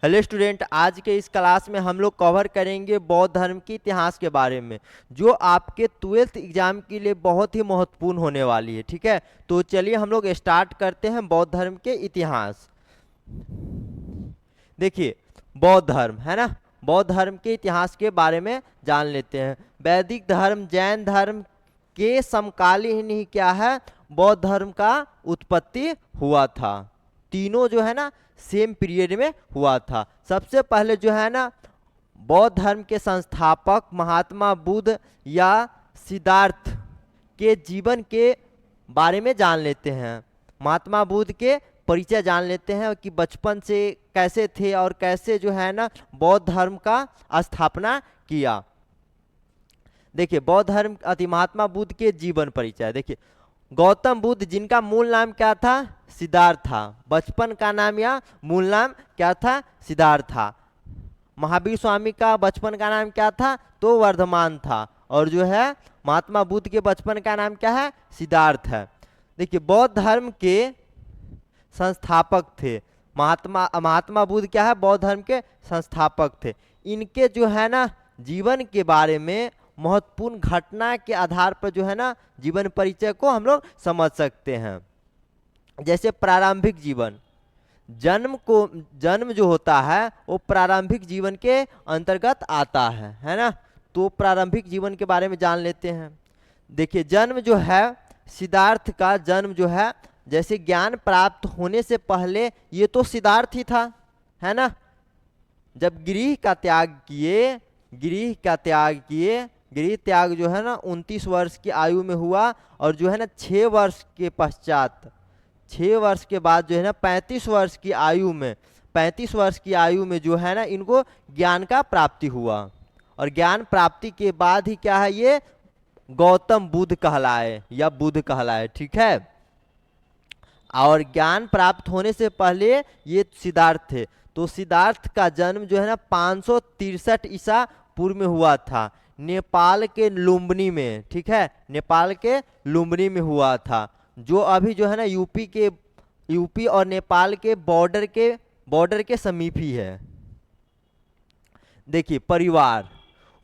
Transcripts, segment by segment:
Hello student, आज के इस क्लास में हम लोग कवर करेंगे बौद्ध धर्म के इतिहास के बारे में, जो आपके 12th एग्जाम के लिए बहुत ही महत्वपूर्ण होने वाली है। ठीक है, तो चलिए हम लोग स्टार्ट करते हैं बौद्ध धर्म के इतिहास। देखिए, बौद्ध धर्म है ना, बौद्ध धर्म के इतिहास के बारे में जान लेते हैं। वैदिक धर्म, जैन धर्म के समकालीन ही क्या है, बौद्ध धर्म का उत्पत्ति हुआ था। तीनों जो है ना सेम पीरियड में हुआ था। सबसे पहले जो है ना बौद्ध धर्म के संस्थापक महात्मा बुद्ध या सिद्धार्थ के जीवन के बारे में जान लेते हैं। महात्मा बुद्ध के परिचय जान लेते हैं कि बचपन से कैसे थे और कैसे जो है ना बौद्ध धर्म का स्थापना किया। देखिए, बौद्ध धर्म अति महात्मा बुद्ध के जीवन परिचय। देखिए, गौतम बुद्ध जिनका मूल नाम क्या था, सिद्धार्थ था। बचपन का नाम या मूल नाम क्या था, सिद्धार्थ था। महावीर स्वामी का बचपन का नाम क्या था, तो वर्धमान था। और जो है महात्मा बुद्ध के बचपन का नाम क्या है, सिद्धार्थ है। देखिए, बौद्ध धर्म के संस्थापक थे महात्मा बुद्ध क्या है, बौद्ध धर्म के संस्थापक थे। इनके जो है ना जीवन के बारे में महत्वपूर्ण घटना के आधार पर जो है ना जीवन परिचय को हम लोग समझ सकते हैं। जैसे प्रारंभिक जीवन, जन्म जो होता है वो प्रारंभिक जीवन के अंतर्गत आता है ना। तो प्रारंभिक जीवन के बारे में जान लेते हैं। देखिए, जन्म जो है, सिद्धार्थ का जन्म जो है, जैसे ज्ञान प्राप्त होने से पहले ये तो सिद्धार्थ ही था, है ना। जब गृह का त्याग जो है ना 29 वर्ष की आयु में हुआ। और जो है ना 6 वर्ष के पश्चात, 6 वर्ष के बाद जो है ना 35 वर्ष की आयु में जो है ना इनको ज्ञान का प्राप्ति हुआ। और ज्ञान प्राप्ति के बाद ही क्या है, ये गौतम बुद्ध कहलाए या बुद्ध कहलाए। ठीक है, और ज्ञान प्राप्त होने से पहले ये सिद्धार्थ थे। तो सिद्धार्थ का जन्म जो है ना 563 ईसा पूर्व में हुआ था, नेपाल के लुम्बिनी में। ठीक है, नेपाल के लुम्बिनी में हुआ था, जो अभी जो है ना यूपी और नेपाल के बॉर्डर के समीप ही है। देखिए, परिवार,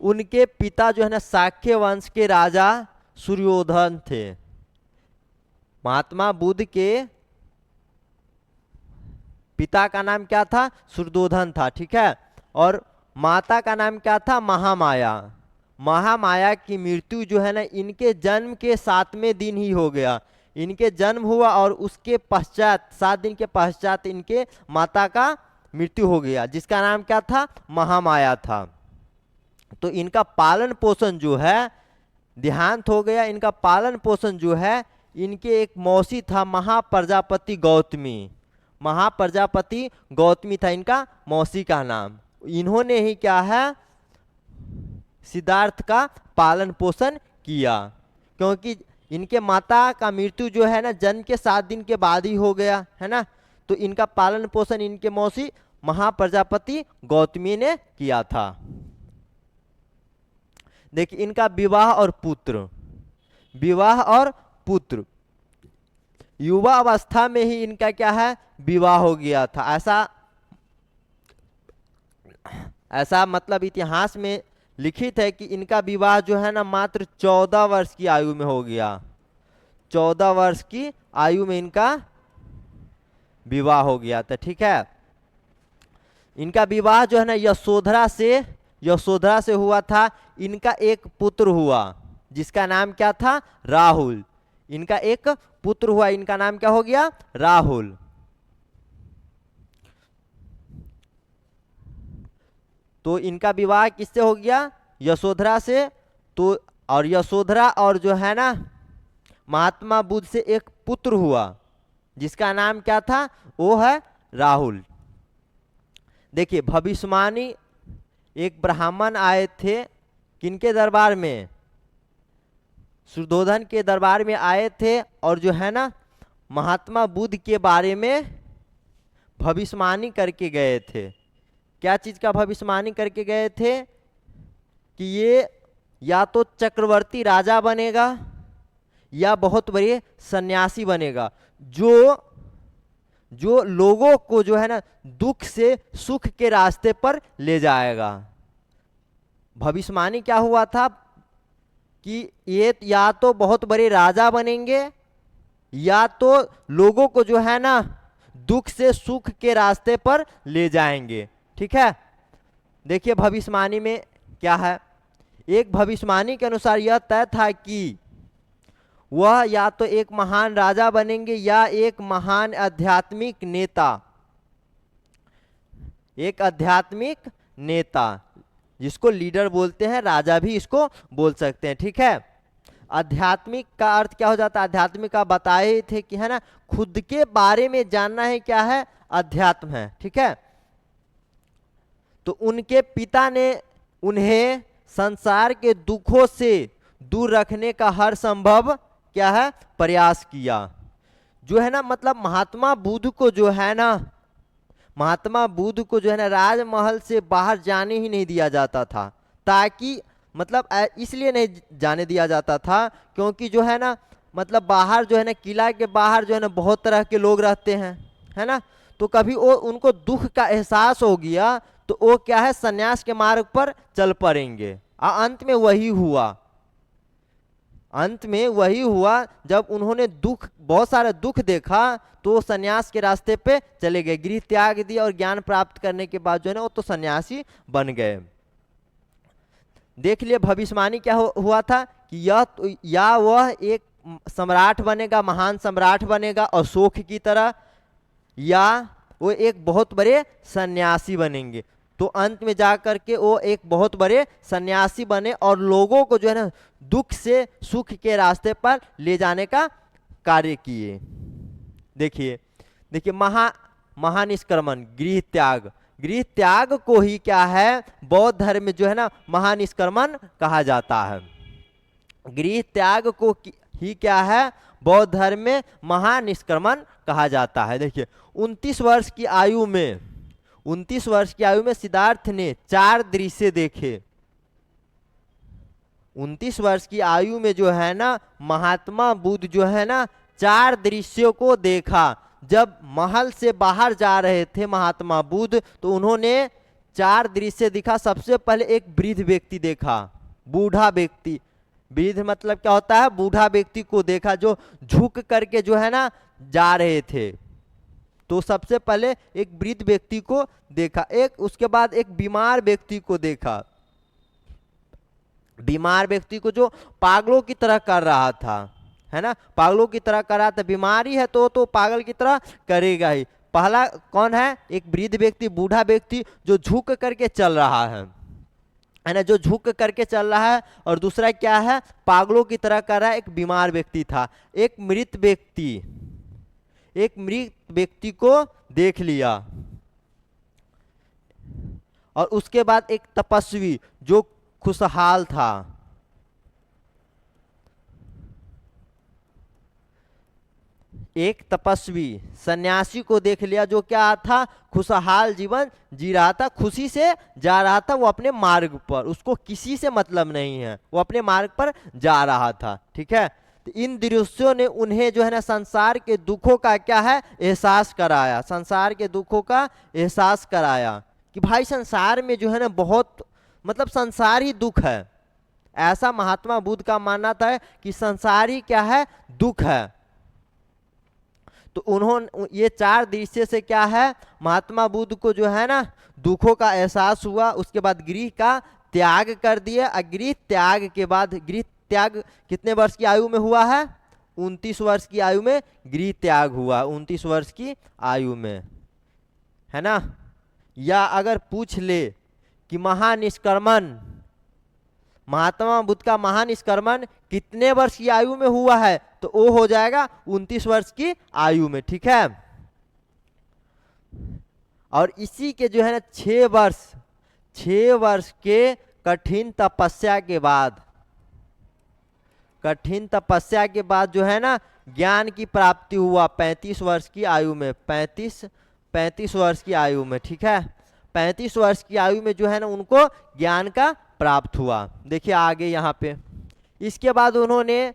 उनके पिता जो है ना शाक्य वंश के राजा सूर्योधन थे। महात्मा बुद्ध के पिता का नाम क्या था, सूर्योधन था। ठीक है, और माता का नाम क्या था, महामाया। महामाया की मृत्यु जो है ना इनके जन्म के 7वें दिन ही हो गया। इनके जन्म हुआ और उसके पश्चात 7 दिन के पश्चात इनके माता का मृत्यु हो गया, जिसका नाम क्या था, महामाया था। तो इनका पालन पोषण जो है, देहांत हो गया। इनका पालन पोषण जो है, इनके एक मौसी था महाप्रजापति गौतमी था इनका मौसी का नाम। इन्होंने ही क्या है, सिद्धार्थ का पालन पोषण किया। क्योंकि इनके माता का मृत्यु जो है ना जन्म के 7 दिन के बाद ही हो गया, है ना। तो इनका पालन पोषण इनके मौसी महाप्रजापति गौतमी ने किया था। देखिए, इनका विवाह और पुत्र, युवा अवस्था में ही इनका क्या है, विवाह हो गया था। ऐसा मतलब इतिहास में लिखित है कि इनका विवाह जो है ना मात्र 14 वर्ष की आयु में हो गया। 14 वर्ष की आयु में इनका विवाह हो गया था। ठीक है, इनका विवाह जो है ना यशोधरा से हुआ था। इनका एक पुत्र हुआ, जिसका नाम क्या था, राहुल। इनका एक पुत्र हुआ, इनका नाम क्या हो गया, राहुल। तो इनका विवाह किससे हो गया, यशोधरा से। तो और यशोधरा और जो है ना महात्मा बुद्ध से एक पुत्र हुआ, जिसका नाम क्या था, वो है राहुल। देखिए, भविष्यवाणी, एक ब्राह्मण आए थे किनके दरबार में, सूर्योधन के दरबार में आए थे। और जो है ना महात्मा बुद्ध के बारे में भविष्यवाणी करके गए थे। क्या चीज़ का भविष्यवाणी करके गए थे, कि ये या तो चक्रवर्ती राजा बनेगा या बहुत बड़े सन्यासी बनेगा, जो लोगों को जो है ना दुख से सुख के रास्ते पर ले जाएगा। भविष्यवाणी क्या हुआ था कि ये या तो बहुत बड़े राजा बनेंगे या तो लोगों को जो है ना दुख से सुख के रास्ते पर ले जाएंगे। ठीक है, देखिए भविष्यवाणी में क्या है। एक भविष्यवाणी के अनुसार यह तय था कि वह या तो एक महान राजा बनेंगे या एक महान आध्यात्मिक नेता, एक आध्यात्मिक नेता जिसको लीडर बोलते हैं, राजा भी इसको बोल सकते हैं। ठीक है, आध्यात्मिक का अर्थ क्या हो जाता है, आध्यात्मिक का बताए थे कि है ना खुद के बारे में जानना है, क्या है, अध्यात्म है। ठीक है, तो उनके पिता ने उन्हें संसार के दुखों से दूर रखने का हर संभव क्या है प्रयास किया। जो है ना मतलब महात्मा बुद्ध को जो है ना, महात्मा बुद्ध को जो है ना राजमहल से बाहर जाने ही नहीं दिया जाता था, ताकि मतलब इसलिए नहीं जाने दिया जाता था क्योंकि जो है ना मतलब बाहर जो है ना किला के बाहर जो है ना बहुत तरह के लोग रहते हैं, है ना। तो कभी वो उनको दुख का एहसास हो गया तो वो क्या है सन्यास के मार्ग पर चल पड़ेंगे। अंत में वही हुआ, अंत में वही हुआ जब उन्होंने दुख बहुत सारा दुख देखा तो सन्यास के रास्ते पे चले गए, गृह त्याग दिया और ज्ञान प्राप्त करने के बाद जो है ना वो तो सन्यासी बन गए। देख लिए भविष्यवाणी क्या हुआ था कि यह तो या वह एक सम्राट बनेगा, महान सम्राट बनेगा अशोक की तरह, या वो एक बहुत बड़े सन्यासी बनेंगे। तो अंत में जाकर के वो एक बहुत बड़े सन्यासी बने और लोगों को जो है ना दुख से सुख के रास्ते पर ले जाने का कार्य किए। देखिए देखिए महानिष्क्रमण गृह त्याग, गृह त्याग को ही क्या है बौद्ध धर्म में जो है ना महानिष्क्रमण कहा जाता है। गृह त्याग को ही क्या है बौद्ध धर्म में महानिष्क्रमण कहा जाता है। देखिए 29 वर्ष की आयु में 29 वर्ष की आयु में सिद्धार्थ ने 4 दृश्य देखे। 29 वर्ष की आयु में जो है ना महात्मा बुद्ध जो है ना 4 दृश्यों को देखा। जब महल से बाहर जा रहे थे महात्मा बुद्ध तो उन्होंने 4 दृश्य दिखा। सबसे पहले एक वृद्ध व्यक्ति देखा, बूढ़ा व्यक्ति, वृद्ध मतलब क्या होता है बूढ़ा व्यक्ति को देखा जो झुक करके जो है ना जा रहे थे। तो सबसे पहले एक वृद्ध व्यक्ति को देखा, एक उसके बाद एक बीमार व्यक्ति को देखा, बीमार व्यक्ति को जो पागलों की तरह कर रहा था, है ना, पागलों की तरह कर रहा था। बीमारी है तो पागल की तरह करेगा ही। पहला कौन है, एक वृद्ध व्यक्ति, बूढ़ा व्यक्ति जो झुक करके चल रहा है ना, जो झुक करके चल रहा है। और दूसरा क्या है पागलों की तरह कर रहा है, एक बीमार व्यक्ति था। एक मृत व्यक्ति, एक मृत व्यक्ति को देख लिया। और उसके बाद एक तपस्वी जो खुशहाल था, एक तपस्वी सन्यासी को देख लिया जो क्या था खुशहाल जीवन जी रहा था, खुशी से जा रहा था वो अपने मार्ग पर, उसको किसी से मतलब नहीं है, वो अपने मार्ग पर जा रहा था। ठीक है, तो इन दृश्यों ने उन्हें जो है ना संसार के दुखों का क्या है एहसास कराया, संसार के दुखों का एहसास कराया कि भाई संसार में जो है ना बहुत मतलब संसार ही दुख है। ऐसा महात्मा बुद्ध का मानना था कि संसार ही क्या है दुख है। तो उन्होंने ये 4 दृश्य से क्या है महात्मा बुद्ध को जो है ना दुखों का एहसास हुआ। उसके बाद गृह का त्याग कर दिया। गृह त्याग के बाद, गृह त्याग कितने वर्ष की आयु में हुआ है 29 वर्ष की आयु में गृह त्याग हुआ, 29 वर्ष की आयु में, है ना। या अगर पूछ ले कि महानिष्क्रमण, महात्मा बुद्ध का महानिष्क्रमण कितने वर्ष की आयु में हुआ है तो वो हो जाएगा 29 वर्ष की आयु में। ठीक है, और इसी के जो है ना 6 वर्ष के कठिन तपस्या के बाद, कठिन तपस्या के बाद जो है ना ज्ञान की प्राप्ति हुआ 35 वर्ष की आयु में, 35 वर्ष की आयु में। ठीक है, 35 वर्ष की आयु में जो है ना उनको ज्ञान का प्राप्त हुआ। देखिए आगे यहाँ पे, इसके बाद उन्होंने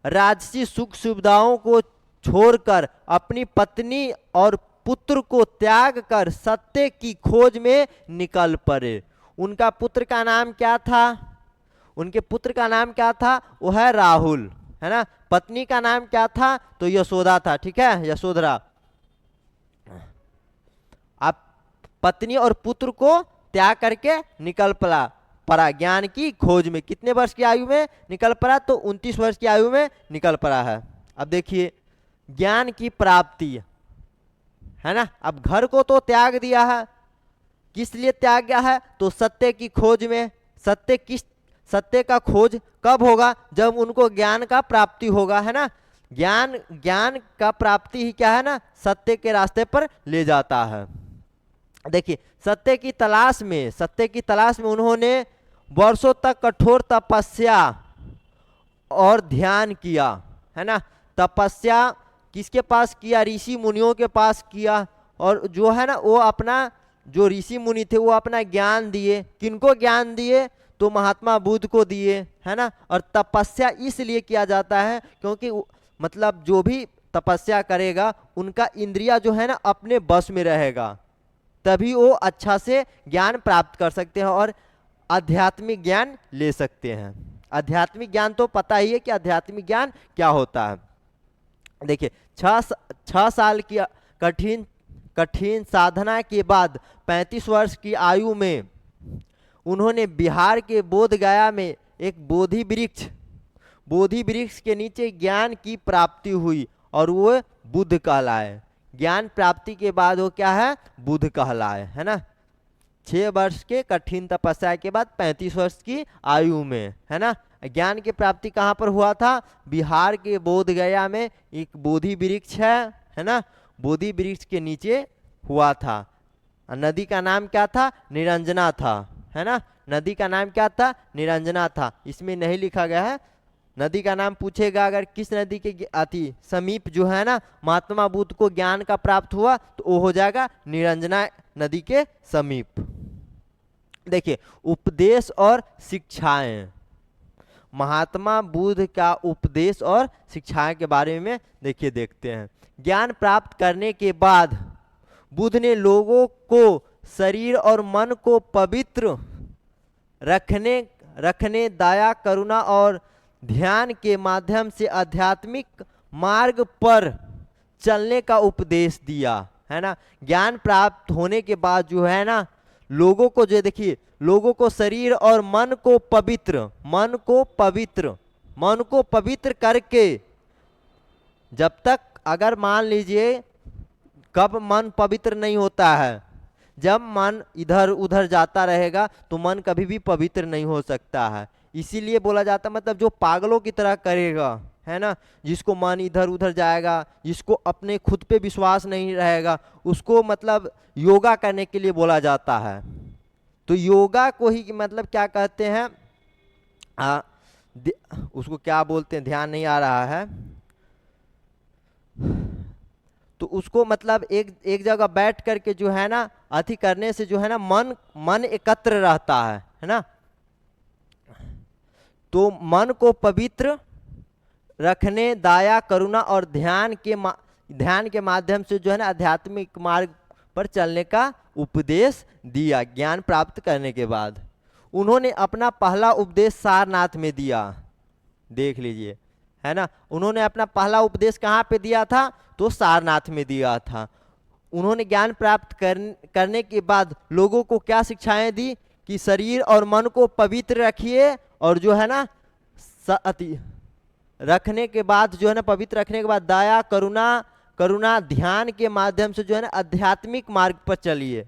राजसी सुख सुविधाओं को छोड़कर अपनी पत्नी और पुत्र को त्याग कर सत्य की खोज में निकल पड़े। उनका पुत्र का नाम क्या था? उनके पुत्र का नाम क्या था? वो है राहुल, है ना। पत्नी का नाम क्या था? तो यशोदा था, ठीक है, यशोधरा। अब पत्नी और पुत्र को त्याग करके निकल पड़ा ज्ञान की खोज में। कितने वर्ष की आयु में निकल पड़ा? तो 29 वर्ष की आयु में निकल पड़ा है। अब देखिए ज्ञान की प्राप्ति, है ना। अब घर को तो त्याग दिया है, किस लिए त्याग गया है? तो सत्य की खोज में। सत्य का खोज कब होगा? जब उनको ज्ञान का प्राप्ति होगा, है ना। ज्ञान का प्राप्ति ही क्या है ना, सत्य के रास्ते पर ले जाता है। देखिए सत्य की तलाश में उन्होंने वर्षों तक कठोर तपस्या और ध्यान किया, है ना। तपस्या किसके पास किया? ऋषि मुनियों के पास किया। और जो है ना वो अपना, जो ऋषि मुनि थे वो अपना ज्ञान दिए। किनको ज्ञान दिए? तो महात्मा बुद्ध को दिए, है ना। और तपस्या इसलिए किया जाता है क्योंकि मतलब जो भी तपस्या करेगा उनका इंद्रिया जो है ना अपने बस में रहेगा, तभी वो अच्छा से ज्ञान प्राप्त कर सकते हैं और आध्यात्मिक ज्ञान ले सकते हैं। आध्यात्मिक ज्ञान तो पता ही है कि आध्यात्मिक ज्ञान क्या होता है। देखिए 6 साल की कठिन साधना के बाद 35 वर्ष की आयु में उन्होंने बिहार के बोध गया में एक बोधि वृक्ष के नीचे ज्ञान की प्राप्ति हुई और वो बुद्ध कहलाए। ज्ञान प्राप्ति के बाद वो क्या है? बुद्ध कहलाए, है ना। 6 वर्ष के कठिन तपस्या के बाद 35 वर्ष की आयु में, है ना। ज्ञान की प्राप्ति कहाँ पर हुआ था? बिहार के बोध गया में एक बोधि वृक्ष है ना। बोधि वृक्ष के नीचे हुआ था। नदी का नाम क्या था? निरंजना था, है ना। नदी का नाम क्या था? निरंजना था। इसमें नहीं लिखा गया है। नदी का नाम पूछेगा अगर किस नदी के समीप जो है ना महात्मा बुद्ध को ज्ञान का प्राप्त हुआ, तो वो हो जाएगा निरंजना नदी के समीप। देखिए उपदेश और शिक्षाएं, महात्मा बुद्ध का उपदेश और शिक्षाएं के बारे में देखते हैं। ज्ञान प्राप्त करने के बाद बुद्ध ने लोगों को शरीर और मन को पवित्र रखने दया, करुणा और ध्यान के माध्यम से आध्यात्मिक मार्ग पर चलने का उपदेश दिया, है ना। ज्ञान प्राप्त होने के बाद जो है ना लोगों को जो देखिए, लोगों को शरीर और मन को पवित्र करके, जब तक अगर मान लीजिए कब मन पवित्र नहीं होता है, जब मन इधर उधर जाता रहेगा तो मन कभी भी पवित्र नहीं हो सकता है। इसीलिए बोला जाता, मतलब जो पागलों की तरह करेगा, है ना, जिसको मन इधर उधर जाएगा, जिसको अपने खुद पे विश्वास नहीं रहेगा, उसको मतलब योगा करने के लिए बोला जाता है। तो योगा को ही मतलब क्या कहते हैं, उसको क्या बोलते हैं, ध्यान नहीं आ रहा है। तो उसको मतलब एक जगह बैठ करके जो है ना अति करने से जो है ना मन एकत्र रहता है ना। तो मन को पवित्र रखने, दया, करुणा और ध्यान के माध्यम से जो है ना आध्यात्मिक मार्ग पर चलने का उपदेश दिया। ज्ञान प्राप्त करने के बाद उन्होंने अपना पहला उपदेश सारनाथ में दिया, देख लीजिए, है ना। उन्होंने अपना पहला उपदेश कहाँ पे दिया था? तो सारनाथ में दिया था। उन्होंने ज्ञान प्राप्त करने के बाद लोगों को क्या शिक्षाएं दी कि शरीर और मन को पवित्र रखिए, और जो है ना रखने के बाद जो है ना पवित्र रखने के बाद दया, करुणा ध्यान के माध्यम से जो है ना आध्यात्मिक मार्ग पर चलिए,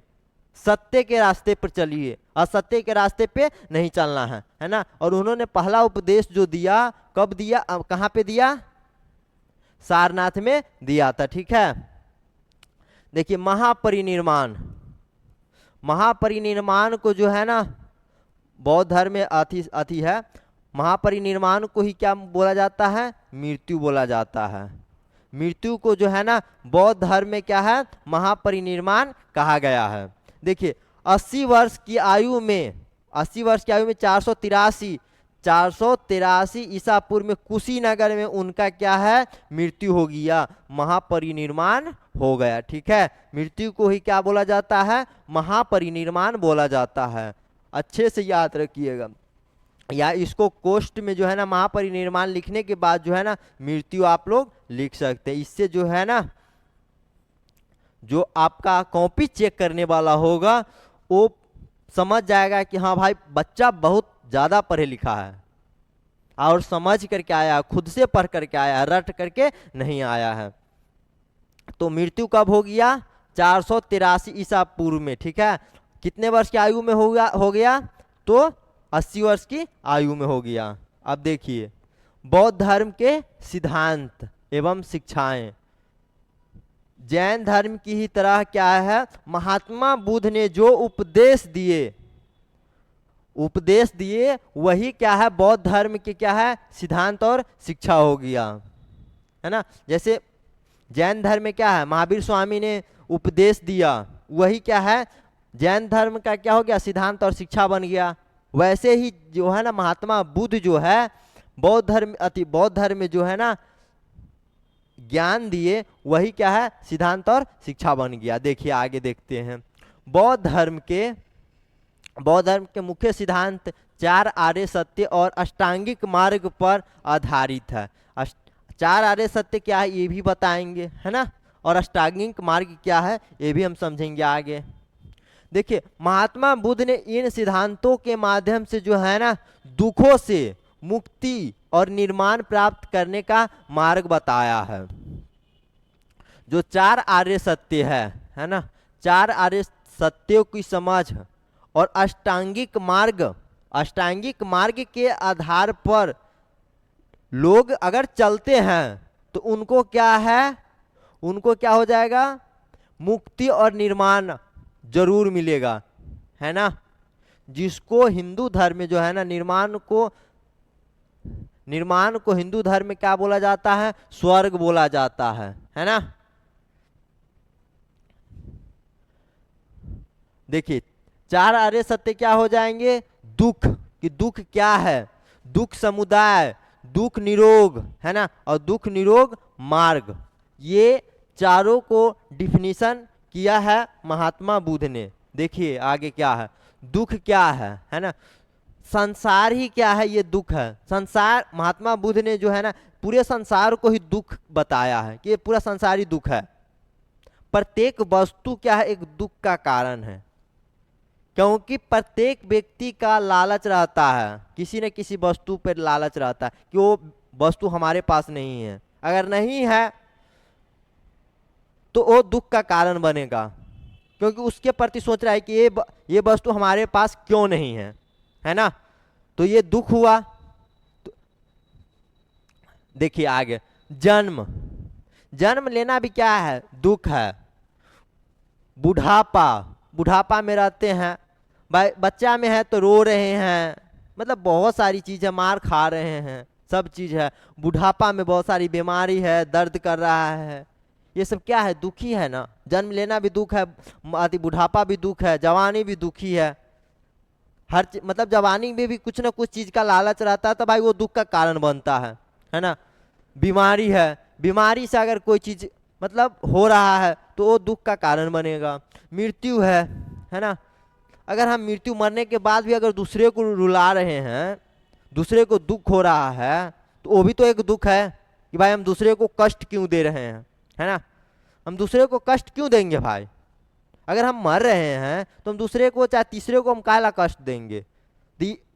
सत्य के रास्ते पर चलिए, असत्य के रास्ते पे नहीं चलना है ना। और उन्होंने पहला उपदेश जो दिया, कब दिया, कहाँ पे दिया? सारनाथ में दिया था, ठीक है। देखिए महापरिनिर्वाण को जो है ना बौद्ध धर्म में अति है। महापरिनिर्वाण को ही क्या बोला जाता है? मृत्यु बोला जाता है। मृत्यु को जो है ना बौद्ध धर्म में क्या है? महापरिनिर्वाण कहा गया है। देखिए 80 वर्ष की आयु में 483 483 ईसा पूर्व में कुशीनगर में उनका क्या है, मृत्यु हो गया, महापरिनिर्वाण हो गया। ठीक है, मृत्यु को ही क्या बोला जाता है, महापरिनिर्वाण बोला जाता है। अच्छे से याद रखिएगा, या इसको कोष्ठ में जो है ना महापरिनिर्वाण लिखने के बाद जो है ना मृत्यु आप लोग लिख सकते हैं। इससे जो है ना जो आपका कॉपी चेक करने वाला होगा वो समझ जाएगा कि हाँ भाई बच्चा बहुत ज़्यादा पढ़े लिखा है और समझ करके आया, खुद से पढ़ करके आया, रट करके नहीं आया है। तो मृत्यु कब हो गया, 483 ईसा पूर्व में। ठीक है, कितने वर्ष की आयु में हो गया तो 80 वर्ष की आयु में हो गया। अब देखिए बौद्ध धर्म के सिद्धांत एवं शिक्षाएं जैन धर्म की ही तरह क्या है, महात्मा बुद्ध ने जो उपदेश दिए वही क्या है, बौद्ध धर्म के क्या है, सिद्धांत और शिक्षा हो गया, है ना। जैसे जैन धर्म में क्या है, महावीर स्वामी ने उपदेश दिया, वही क्या है, जैन धर्म का क्या हो गया, सिद्धांत और शिक्षा बन गया। वैसे ही जो है ना महात्मा बुद्ध जो है बौद्ध धर्म में जो है ना ज्ञान दिए, वही क्या है, सिद्धांत और शिक्षा बन गया। देखिए आगे देखते हैं। बौद्ध धर्म के मुख्य सिद्धांत 4 आर्य सत्य और अष्टांगिक मार्ग पर आधारित है। 4 आर्य सत्य क्या है ये भी बताएंगे, है ना, और अष्टांगिक मार्ग क्या है ये भी हम समझेंगे आगे। देखिए महात्मा बुद्ध ने इन सिद्धांतों के माध्यम से जो है ना दुखों से मुक्ति और निर्माण प्राप्त करने का मार्ग बताया है। जो 4 आर्य सत्य है ना, 4 आर्य सत्यों की समझ और अष्टांगिक मार्ग के आधार पर लोग अगर चलते हैं तो उनको क्या हो जाएगा, मुक्ति और निर्माण जरूर मिलेगा, है ना। जिसको हिंदू धर्म में जो है ना निर्माण को हिंदू धर्म में क्या बोला जाता है, स्वर्ग बोला जाता है ना। देखिए 4 आर्य सत्य क्या हो जाएंगे, दुख कि दुख क्या है, दुख समुदाय, दुख निरोग, है ना, और दुख निरोग मार्ग, ये चारों को डिफिनीशन किया है महात्मा बुद्ध ने। देखिए आगे क्या है, दुख क्या है ना, संसार ही क्या है, ये दुख है। संसार, महात्मा बुद्ध ने जो है ना पूरे संसार को ही दुख बताया है कि ये पूरा संसार ही दुख है। प्रत्येक वस्तु क्या है, एक दुख का कारण है, क्योंकि प्रत्येक व्यक्ति का लालच रहता है, किसी न किसी वस्तु पर लालच रहता है कि वो वस्तु हमारे पास नहीं है, अगर नहीं है तो वो दुख का कारण बनेगा, क्योंकि उसके प्रति सोच रहा है कि ये वस्तु हमारे पास क्यों नहीं है ना, तो ये दुख हुआ। तो देखिए आगे, जन्म लेना भी क्या है, दुख है। बुढ़ापा में रहते हैं, बच्चा में है तो रो रहे हैं, मतलब बहुत सारी चीजें, मार खा रहे हैं, सब चीज है। बुढ़ापा में बहुत सारी बीमारी है, दर्द कर रहा है, ये सब क्या है, दुखी है ना। जन्म लेना भी दुख है, बुढ़ापा भी दुख है, जवानी भी दुखी है। मतलब जवानी में भी कुछ ना कुछ चीज का लालच रहता है तो भाई वो दुख का कारण बनता है ना। बीमारी है, बीमारी से अगर कोई चीज मतलब हो रहा है तो वो दुख का कारण बनेगा। मृत्यु है ना, अगर हम मृत्यु मरने के बाद भी अगर दूसरे को रुला रहे हैं, दूसरे को दुख हो रहा है, तो वो भी तो एक दुख है कि भाई हम दूसरे को कष्ट क्यों दे रहे हैं, है ना। हम दूसरे को कष्ट क्यों देंगे भाई, अगर हम मर रहे हैं तो हम दूसरे को चाहे तीसरे को हम काला कष्ट देंगे।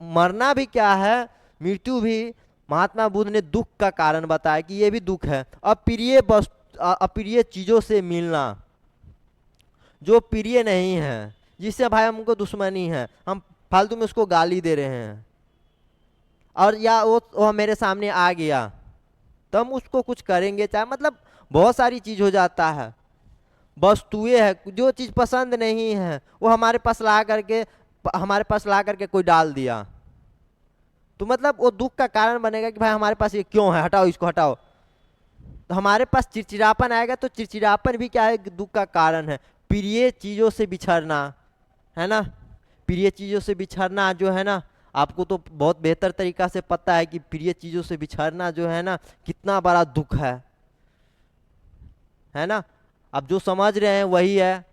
मरना भी क्या है, मृत्यु भी महात्मा बुद्ध ने दुख का कारण बताया कि ये भी दुख है। अप्रिय चीजों से मिलना, जो प्रिय नहीं है, जिससे भाई हमको दुश्मनी है, हम फालतू में उसको गाली दे रहे हैं, और या वो मेरे सामने आ गया तो हम उसको कुछ करेंगे, चाहे मतलब बहुत सारी चीज हो जाता है। वस्तुएं है, जो चीज पसंद नहीं है वो हमारे पास ला करके कोई डाल दिया, तो मतलब वो दुख का कारण बनेगा कि भाई हमारे पास ये क्यों है, हटाओ इसको हटाओ। तो हमारे पास चिड़चिड़ापन आएगा, तो चिड़चिड़ापन भी क्या है, दुख का कारण है। प्रिय चीजों से बिछड़ना, है ना, प्रिय चीजों से बिछड़ना जो है ना, आपको तो बहुत बेहतर तरीका से पता है कि प्रिय चीजों से बिछड़ना जो है ना कितना बड़ा दुख है ना। आप जो समझ रहे हैं वही है।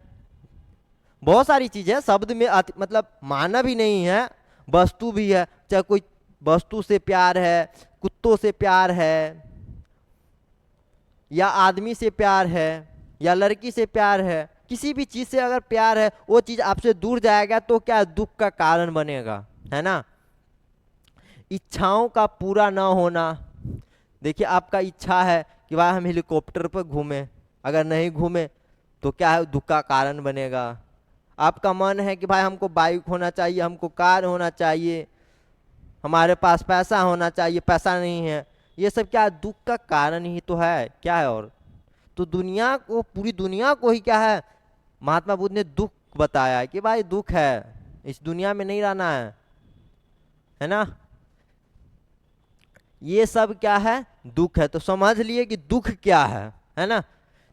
बहुत सारी चीजें शब्द में मतलब मानव ही नहीं है, वस्तु भी है। चाहे कोई वस्तु से प्यार है, कुत्तों से प्यार है, या आदमी से प्यार है, या लड़की से प्यार है, किसी भी चीज से अगर प्यार है वो चीज आपसे दूर जाएगा तो क्या दुख का कारण बनेगा, है ना। इच्छाओं का पूरा ना होना, देखिए आपका इच्छा है कि भाई हम हेलीकॉप्टर पर घूमें, अगर नहीं घूमे तो क्या है दुख का कारण बनेगा। आपका मन है कि भाई हमको बाइक होना चाहिए, हमको कार होना चाहिए, हमारे पास पैसा होना चाहिए, पैसा नहीं है, ये सब क्या दुख का कारण ही तो है, क्या है। और तो दुनिया को, पूरी दुनिया को ही क्या है महात्मा बुद्ध ने दुख बताया कि भाई दुख है, इस दुनिया में नहीं रहना है ना। ये सब क्या है दुख है। तो समझ लिए कि दुख क्या है ना।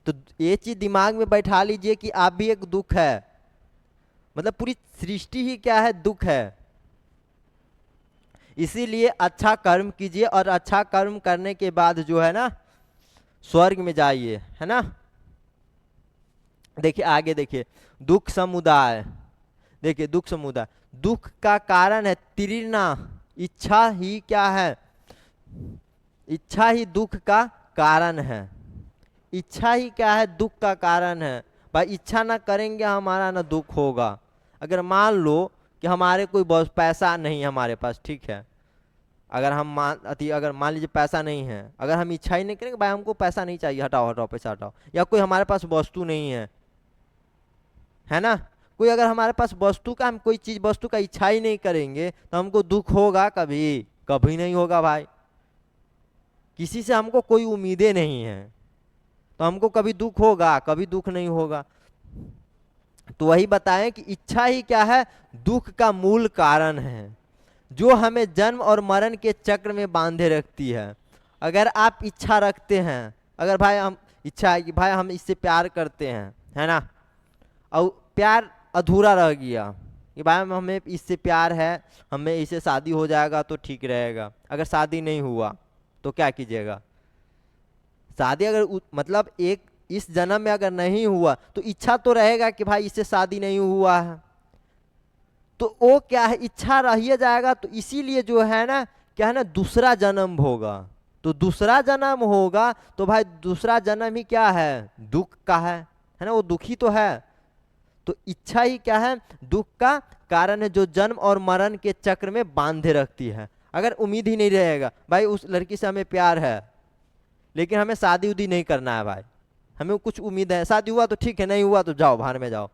तो ये चीज दिमाग में बैठा लीजिए कि आप भी एक दुख है, मतलब पूरी सृष्टि ही क्या है दुख है। इसीलिए अच्छा कर्म कीजिए और अच्छा कर्म करने के बाद जो है ना स्वर्ग में जाइए, है ना। देखिए आगे देखिए, दुख समुदाय, देखिए दुख समुदाय, दुख का कारण है तृष्णा, इच्छा ही क्या है, इच्छा ही दुख का कारण है। इच्छा ही क्या है दुख का कारण है। भाई इच्छा ना करेंगे हमारा ना दुख होगा। अगर मान लो कि हमारे कोई बहुत पैसा नहीं है हमारे पास, ठीक है, अगर हम अगर मान लीजिए पैसा नहीं है, अगर हम इच्छा ही नहीं करेंगे भाई हमको पैसा नहीं चाहिए, हटाओ हटाओ पैसा हटाओ, या कोई हमारे पास वस्तु नहीं है ना, कोई अगर हमारे पास वस्तु का, हम कोई चीज वस्तु का इच्छा ही नहीं करेंगे तो हमको दुख होगा कभी, कभी नहीं होगा भाई। किसी से हमको कोई उम्मीदें नहीं है तो हमको कभी दुख होगा, कभी दुख नहीं होगा। तो वही बताएं कि इच्छा ही क्या है दुख का मूल कारण है, जो हमें जन्म और मरण के चक्र में बांधे रखती है। अगर आप इच्छा रखते हैं, अगर भाई हम इच्छा है कि भाई हम इससे प्यार करते हैं, है ना, और प्यार अधूरा रह गया कि भाई हमें इससे प्यार है, हमें इससे शादी हो जाएगा तो ठीक रहेगा, अगर शादी नहीं हुआ तो क्या कीजिएगा। शादी अगर मतलब एक इस जन्म में अगर नहीं हुआ तो इच्छा तो रहेगा कि भाई इससे शादी नहीं हुआ है, तो वो क्या है इच्छा रह जाएगा। तो इसीलिए जो है ना क्या है ना दूसरा जन्म होगा, तो दूसरा जन्म होगा तो भाई दूसरा जन्म ही क्या है दुख का है ना, वो दुखी तो है। तो इच्छा ही क्या है दुख का कारण है, जो जन्म और मरण के चक्र में बांधे रखती है। अगर उम्मीद ही नहीं रहेगा भाई उस लड़की से हमें प्यार है लेकिन हमें शादी उदी नहीं करना है, भाई हमें कुछ उम्मीद है, शादी हुआ तो ठीक है, नहीं हुआ तो जाओ बाहर में जाओ,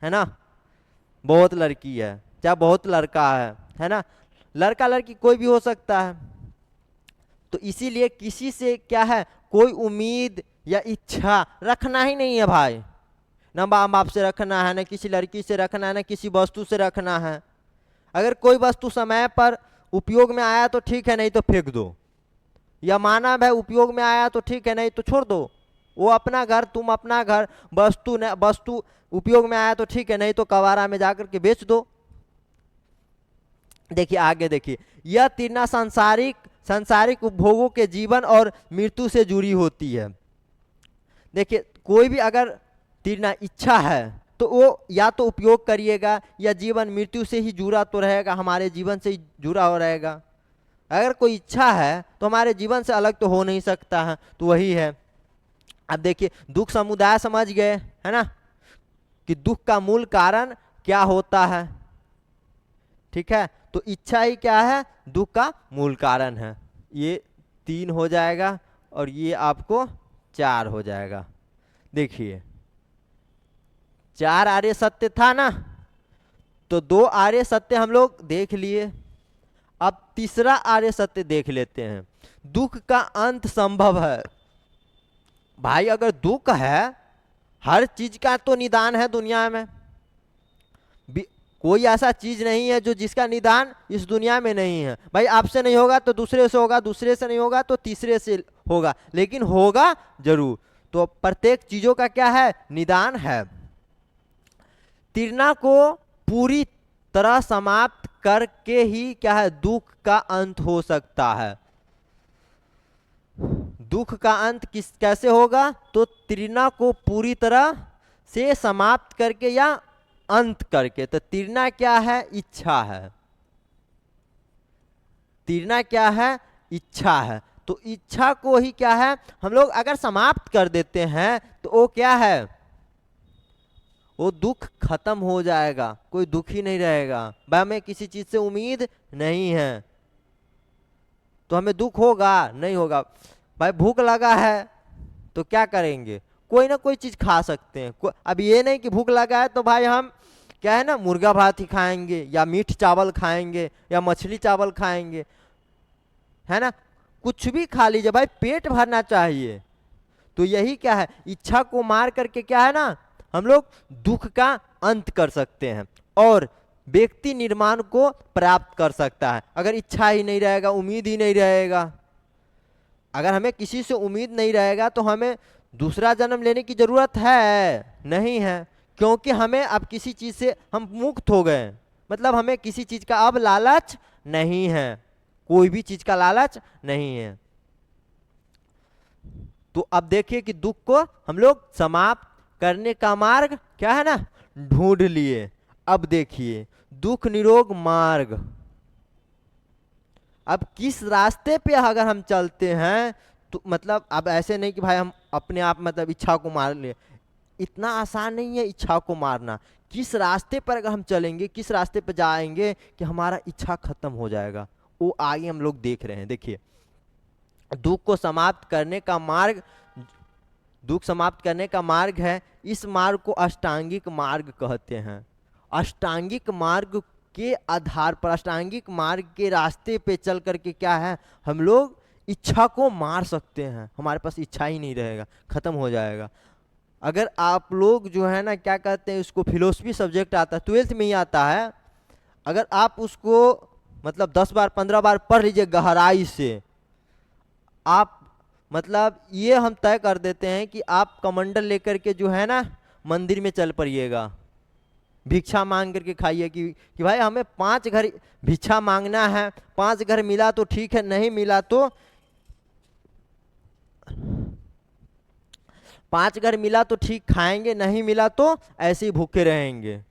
है ना। बहुत लड़की है चाहे बहुत लड़का है ना, लड़का लड़की कोई भी हो सकता है। तो इसीलिए किसी से क्या है कोई उम्मीद या इच्छा रखना ही नहीं है भाई, ना माँ बाप से रखना है, ना किसी लड़की से रखना है, ना किसी वस्तु से रखना है। अगर कोई वस्तु समय पर उपयोग में आया तो ठीक है, नहीं तो फेंक दो, या मानव है उपयोग में आया तो ठीक है, नहीं तो छोड़ दो। वो अपना घर, तुम अपना घर, वस्तु उपयोग में आया तो ठीक है, नहीं तो कबाड़ा में जाकर के बेच दो। देखिए आगे देखिए, यह तीर्णा सांसारिक उपभोगों के जीवन और मृत्यु से जुड़ी होती है। देखिए कोई भी अगर तीर्णा इच्छा है तो वो या तो उपयोग करिएगा या जीवन मृत्यु से ही जुड़ा तो रहेगा, हमारे जीवन से ही जुड़ा हो रहेगा। अगर कोई इच्छा है तो हमारे जीवन से अलग तो हो नहीं सकता है, तो वही है। अब देखिए दुख समुदाय समझ गए, है ना, कि दुख का मूल कारण क्या होता है, ठीक है। तो इच्छा ही क्या है दुख का मूल कारण है। ये 3 हो जाएगा और ये आपको 4 हो जाएगा। देखिए 4 आर्य सत्य था ना, तो 2 आर्य सत्य हम लोग देख लिए। अब तीसरा आर्य सत्य देख लेते हैं, दुख का अंत संभव है। भाई अगर दुख है, हर चीज का तो निदान है दुनिया में, कोई ऐसा चीज नहीं है जो जिसका निदान इस दुनिया में नहीं है। भाई आपसे नहीं होगा तो दूसरे से होगा, दूसरे से नहीं होगा तो तीसरे से होगा, लेकिन होगा जरूर। तो प्रत्येक चीजों का क्या है निदान है। तृष्णा को पूरी तरह समाप्त करके ही क्या है, दुख का अंत हो सकता है। दुख का अंत कैसे होगा, तो तृष्णा को पूरी तरह से समाप्त करके या अंत करके। तो तृष्णा क्या है, इच्छा है। तृष्णा क्या है, इच्छा है। तो इच्छा को ही क्या है, हम लोग अगर समाप्त कर देते हैं तो वो क्या है, वो दुख खत्म हो जाएगा, कोई दुख ही नहीं रहेगा। भाई हमें किसी चीज से उम्मीद नहीं है तो हमें दुख होगा, नहीं होगा। भाई भूख लगा है तो क्या करेंगे, कोई ना कोई चीज खा सकते हैं। अब ये नहीं कि भूख लगा है तो भाई हम क्या है ना, मुर्गा भात ही खाएंगे या मीठ चावल खाएंगे या मछली चावल खाएंगे, है ना। कुछ भी खा लीजिए, भाई पेट भरना चाहिए। तो यही क्या है, इच्छा को मार करके क्या है ना, हम लोग दुख का अंत कर सकते हैं और व्यक्ति निर्माण को प्राप्त कर सकता है। अगर इच्छा ही नहीं रहेगा, उम्मीद ही नहीं रहेगा, अगर हमें किसी से उम्मीद नहीं रहेगा तो हमें दूसरा जन्म लेने की जरूरत है नहीं है, क्योंकि हमें अब किसी चीज से हम मुक्त हो गए। मतलब हमें किसी चीज का अब लालच नहीं है, कोई भी चीज का लालच नहीं है। तो अब देखिए कि दुख को हम लोग समाप्त करने का मार्ग क्या है ना, ढूंढ लिए। अब देखिए दुख निरोग मार्ग, अब किस रास्ते पे अगर हम चलते हैं तो मतलब अब ऐसे नहीं कि भाई हम अपने आप मतलब इच्छा को मार ले, इतना आसान नहीं है इच्छा को मारना। किस रास्ते पर अगर हम चलेंगे, किस रास्ते पर जाएंगे कि हमारा इच्छा खत्म हो जाएगा, वो आगे हम लोग देख रहे हैं। देखिए दुख को समाप्त करने का मार्ग, दुख समाप्त करने का मार्ग है, इस मार्ग को अष्टांगिक मार्ग कहते हैं। अष्टांगिक मार्ग के आधार पर, अष्टांगिक मार्ग के रास्ते पे चल करके क्या है, हम लोग इच्छा को मार सकते हैं। हमारे पास इच्छा ही नहीं रहेगा, खत्म हो जाएगा। अगर आप लोग जो है ना क्या कहते हैं, उसको फिलोसफी सब्जेक्ट आता है, 12th में ही आता है, अगर आप उसको मतलब 10 बार 15 बार पढ़ लीजिए गहराई से, आप मतलब ये हम तय कर देते हैं कि आप कमंडल लेकर के जो है ना मंदिर में चल पड़िएगा, भिक्षा मांग करके खाइए कि भाई हमें 5 घर भिक्षा मांगना है, 5 घर मिला तो ठीक है, नहीं मिला तो 5 घर मिला तो ठीक खाएंगे, नहीं मिला तो ऐसे ही भूखे रहेंगे।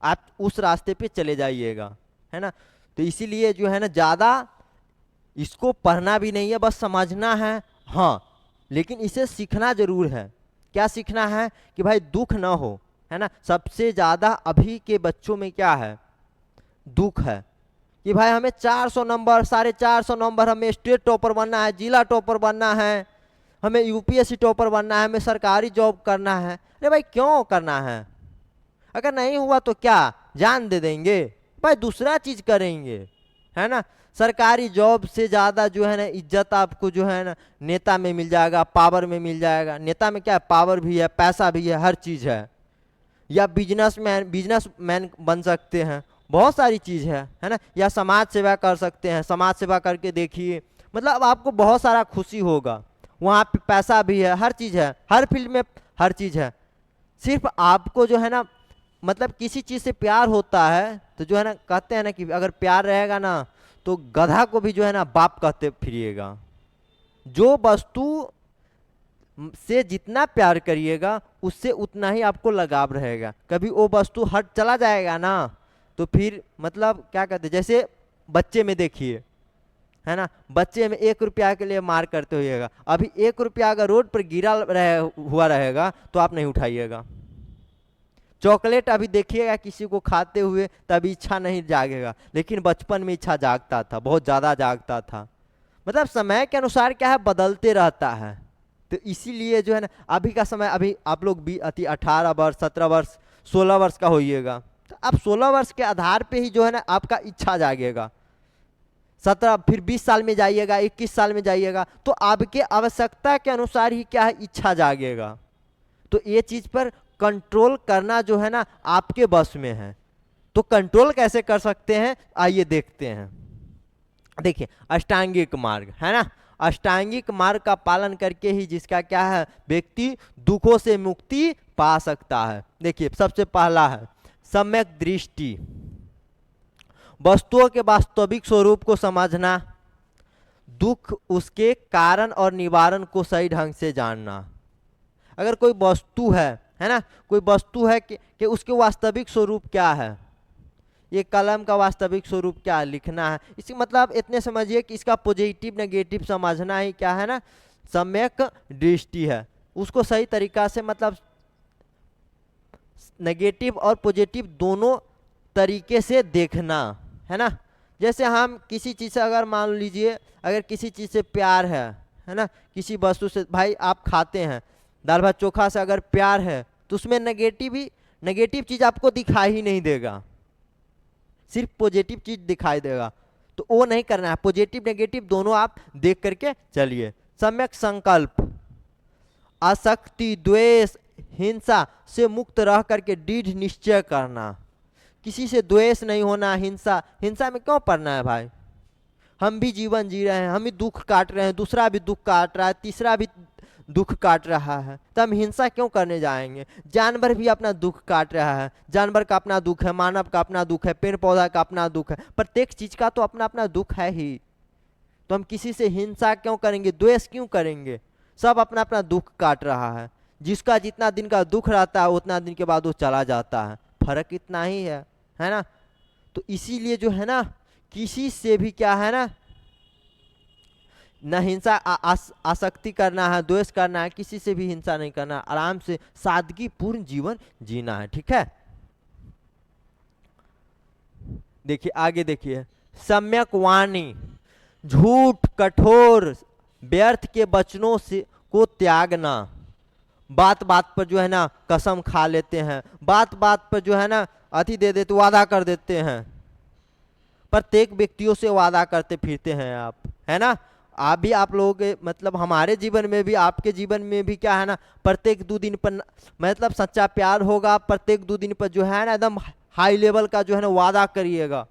आप उस रास्ते पे चले जाइएगा, है ना। तो इसीलिए जो है ना ज़्यादा इसको पढ़ना भी नहीं है, बस समझना है। हाँ, लेकिन इसे सीखना जरूर है। क्या सीखना है कि भाई दुख ना हो, है ना। सबसे ज़्यादा अभी के बच्चों में क्या है, दुख है कि भाई हमें 400 नंबर, 450 नंबर, हमें स्टेट टॉपर बनना है, जिला टॉपर बनना है, हमें यूपीएससी टॉपर बनना है, हमें सरकारी जॉब करना है। अरे भाई क्यों करना है, अगर नहीं हुआ तो क्या जान दे देंगे, भाई दूसरा चीज करेंगे, है ना। सरकारी जॉब से ज़्यादा जो है ना इज्जत आपको जो है ना नेता में मिल जाएगा, पावर में मिल जाएगा। नेता में क्या है, पावर भी है, पैसा भी है, हर चीज़ है। या बिजनेसमैन बन सकते हैं, बहुत सारी चीज़ है ना। या समाज सेवा कर सकते हैं, समाज सेवा करके देखिए, मतलब आपको बहुत सारा खुशी होगा। वहाँ पे पैसा भी है, हर चीज़ है, हर फील्ड में हर चीज़ है। सिर्फ आपको जो है ना मतलब किसी चीज़ से प्यार होता है तो जो है ना कहते हैं ना कि अगर प्यार रहेगा ना तो गधा को भी जो है ना बाप कहते फिरिएगा। जो वस्तु से जितना प्यार करिएगा उससे उतना ही आपको लगाव रहेगा। कभी वो वस्तु हट चला जाएगा ना तो फिर मतलब क्या कहते हैं, जैसे बच्चे में देखिए, है ना, बच्चे में 1 रुपया के लिए मार करते होइएगा। अभी 1 रुपया अगर रोड पर गिरा हुआ रहेगा तो आप नहीं उठाइएगा। चॉकलेट अभी देखिएगा किसी को खाते हुए तभी इच्छा नहीं जागेगा, लेकिन बचपन में इच्छा जागता था, बहुत ज़्यादा जागता था। मतलब समय के अनुसार क्या है, बदलते रहता है। तो इसीलिए जो है ना अभी का समय, अभी आप लोग भी 18 वर्ष 17 वर्ष 16 वर्ष का होइएगा, तो अब 16 वर्ष के आधार पे ही जो है ना आपका इच्छा जागेगा। 17 फिर 20 साल में जाइएगा, 21 साल में जाइएगा, तो आपके आवश्यकता के अनुसार ही क्या है इच्छा जागेगा। तो ये चीज़ पर कंट्रोल करना जो है ना आपके बस में है। तो कंट्रोल कैसे कर सकते हैं, आइए देखते हैं। देखिए अष्टांगिक मार्ग, है ना, अष्टांगिक मार्ग का पालन करके ही जिसका क्या है व्यक्ति दुखों से मुक्ति पा सकता है। देखिए सबसे पहला है सम्यक दृष्टि। वस्तुओं के वास्तविक स्वरूप को समझना, दुख, उसके कारण और निवारण को सही ढंग से जानना। अगर कोई वस्तु है ना, कोई वस्तु है कि उसके वास्तविक स्वरूप क्या है, ये कलम का वास्तविक स्वरूप क्या है लिखना है। इसी मतलब इतने समझिए कि इसका पॉजिटिव नेगेटिव समझना ही क्या है ना, सम्यक दृष्टि है। उसको सही तरीका से मतलब नेगेटिव और पॉजिटिव दोनों तरीके से देखना, है ना। जैसे हम किसी चीज़ से अगर मान लीजिए अगर किसी चीज़ से प्यार है ना, किसी वस्तु से, भाई आप खाते हैं दाल भात चोखा से अगर प्यार है तो उसमें नेगेटिव चीज़ आपको दिखाई ही नहीं देगा, सिर्फ पॉजिटिव चीज़ दिखाई देगा। तो वो नहीं करना है, पॉजिटिव नेगेटिव दोनों आप देख करके चलिए। सम्यक संकल्प, आसक्ति, द्वेष, हिंसा से मुक्त रह करके दृढ़ निश्चय करना। किसी से द्वेष नहीं होना, हिंसा में क्यों पड़ना है भाई। हम भी जीवन जी रहे हैं, हम भी दुख काट रहे हैं, दूसरा भी दुख काट रहा है, तीसरा भी दुख काट रहा है, तो हम हिंसा क्यों करने जाएंगे। जानवर भी अपना दुख काट रहा है, जानवर का अपना दुख है, मानव का अपना दुख है, पेड़ पौधा का अपना दुख है, प्रत्येक चीज का तो अपना अपना दुख है ही। तो हम किसी से हिंसा क्यों करेंगे, द्वेष क्यों करेंगे। सब अपना अपना दुख काट रहा है। जिसका जितना दिन का दुख रहता है उतना दिन के बाद वो चला जाता है, फर्क इतना ही है ना। तो इसीलिए जो है ना, किसी से भी क्या है ना, न हिंसा आसक्ति करना है, द्वेष करना है, किसी से भी हिंसा नहीं करना, आराम से सादगी पूर्ण जीवन जीना है, ठीक है। देखिए आगे देखिए, सम्यक वाणी, झूठ, कठोर, व्यर्थ के वचनों से को त्यागना। बात बात पर जो है ना कसम खा लेते हैं, बात बात पर जो है ना अति दे देते, वादा कर देते हैं। प्रत्येक व्यक्तियों से वादा करते फिरते हैं आप, है ना। आप भी, आप लोगों के मतलब हमारे जीवन में भी, आपके जीवन में भी क्या है ना, प्रत्येक 2 दिन पर मतलब सच्चा प्यार होगा, प्रत्येक 2 दिन पर जो है ना एकदम हाई लेवल का जो है ना वादा करिएगा।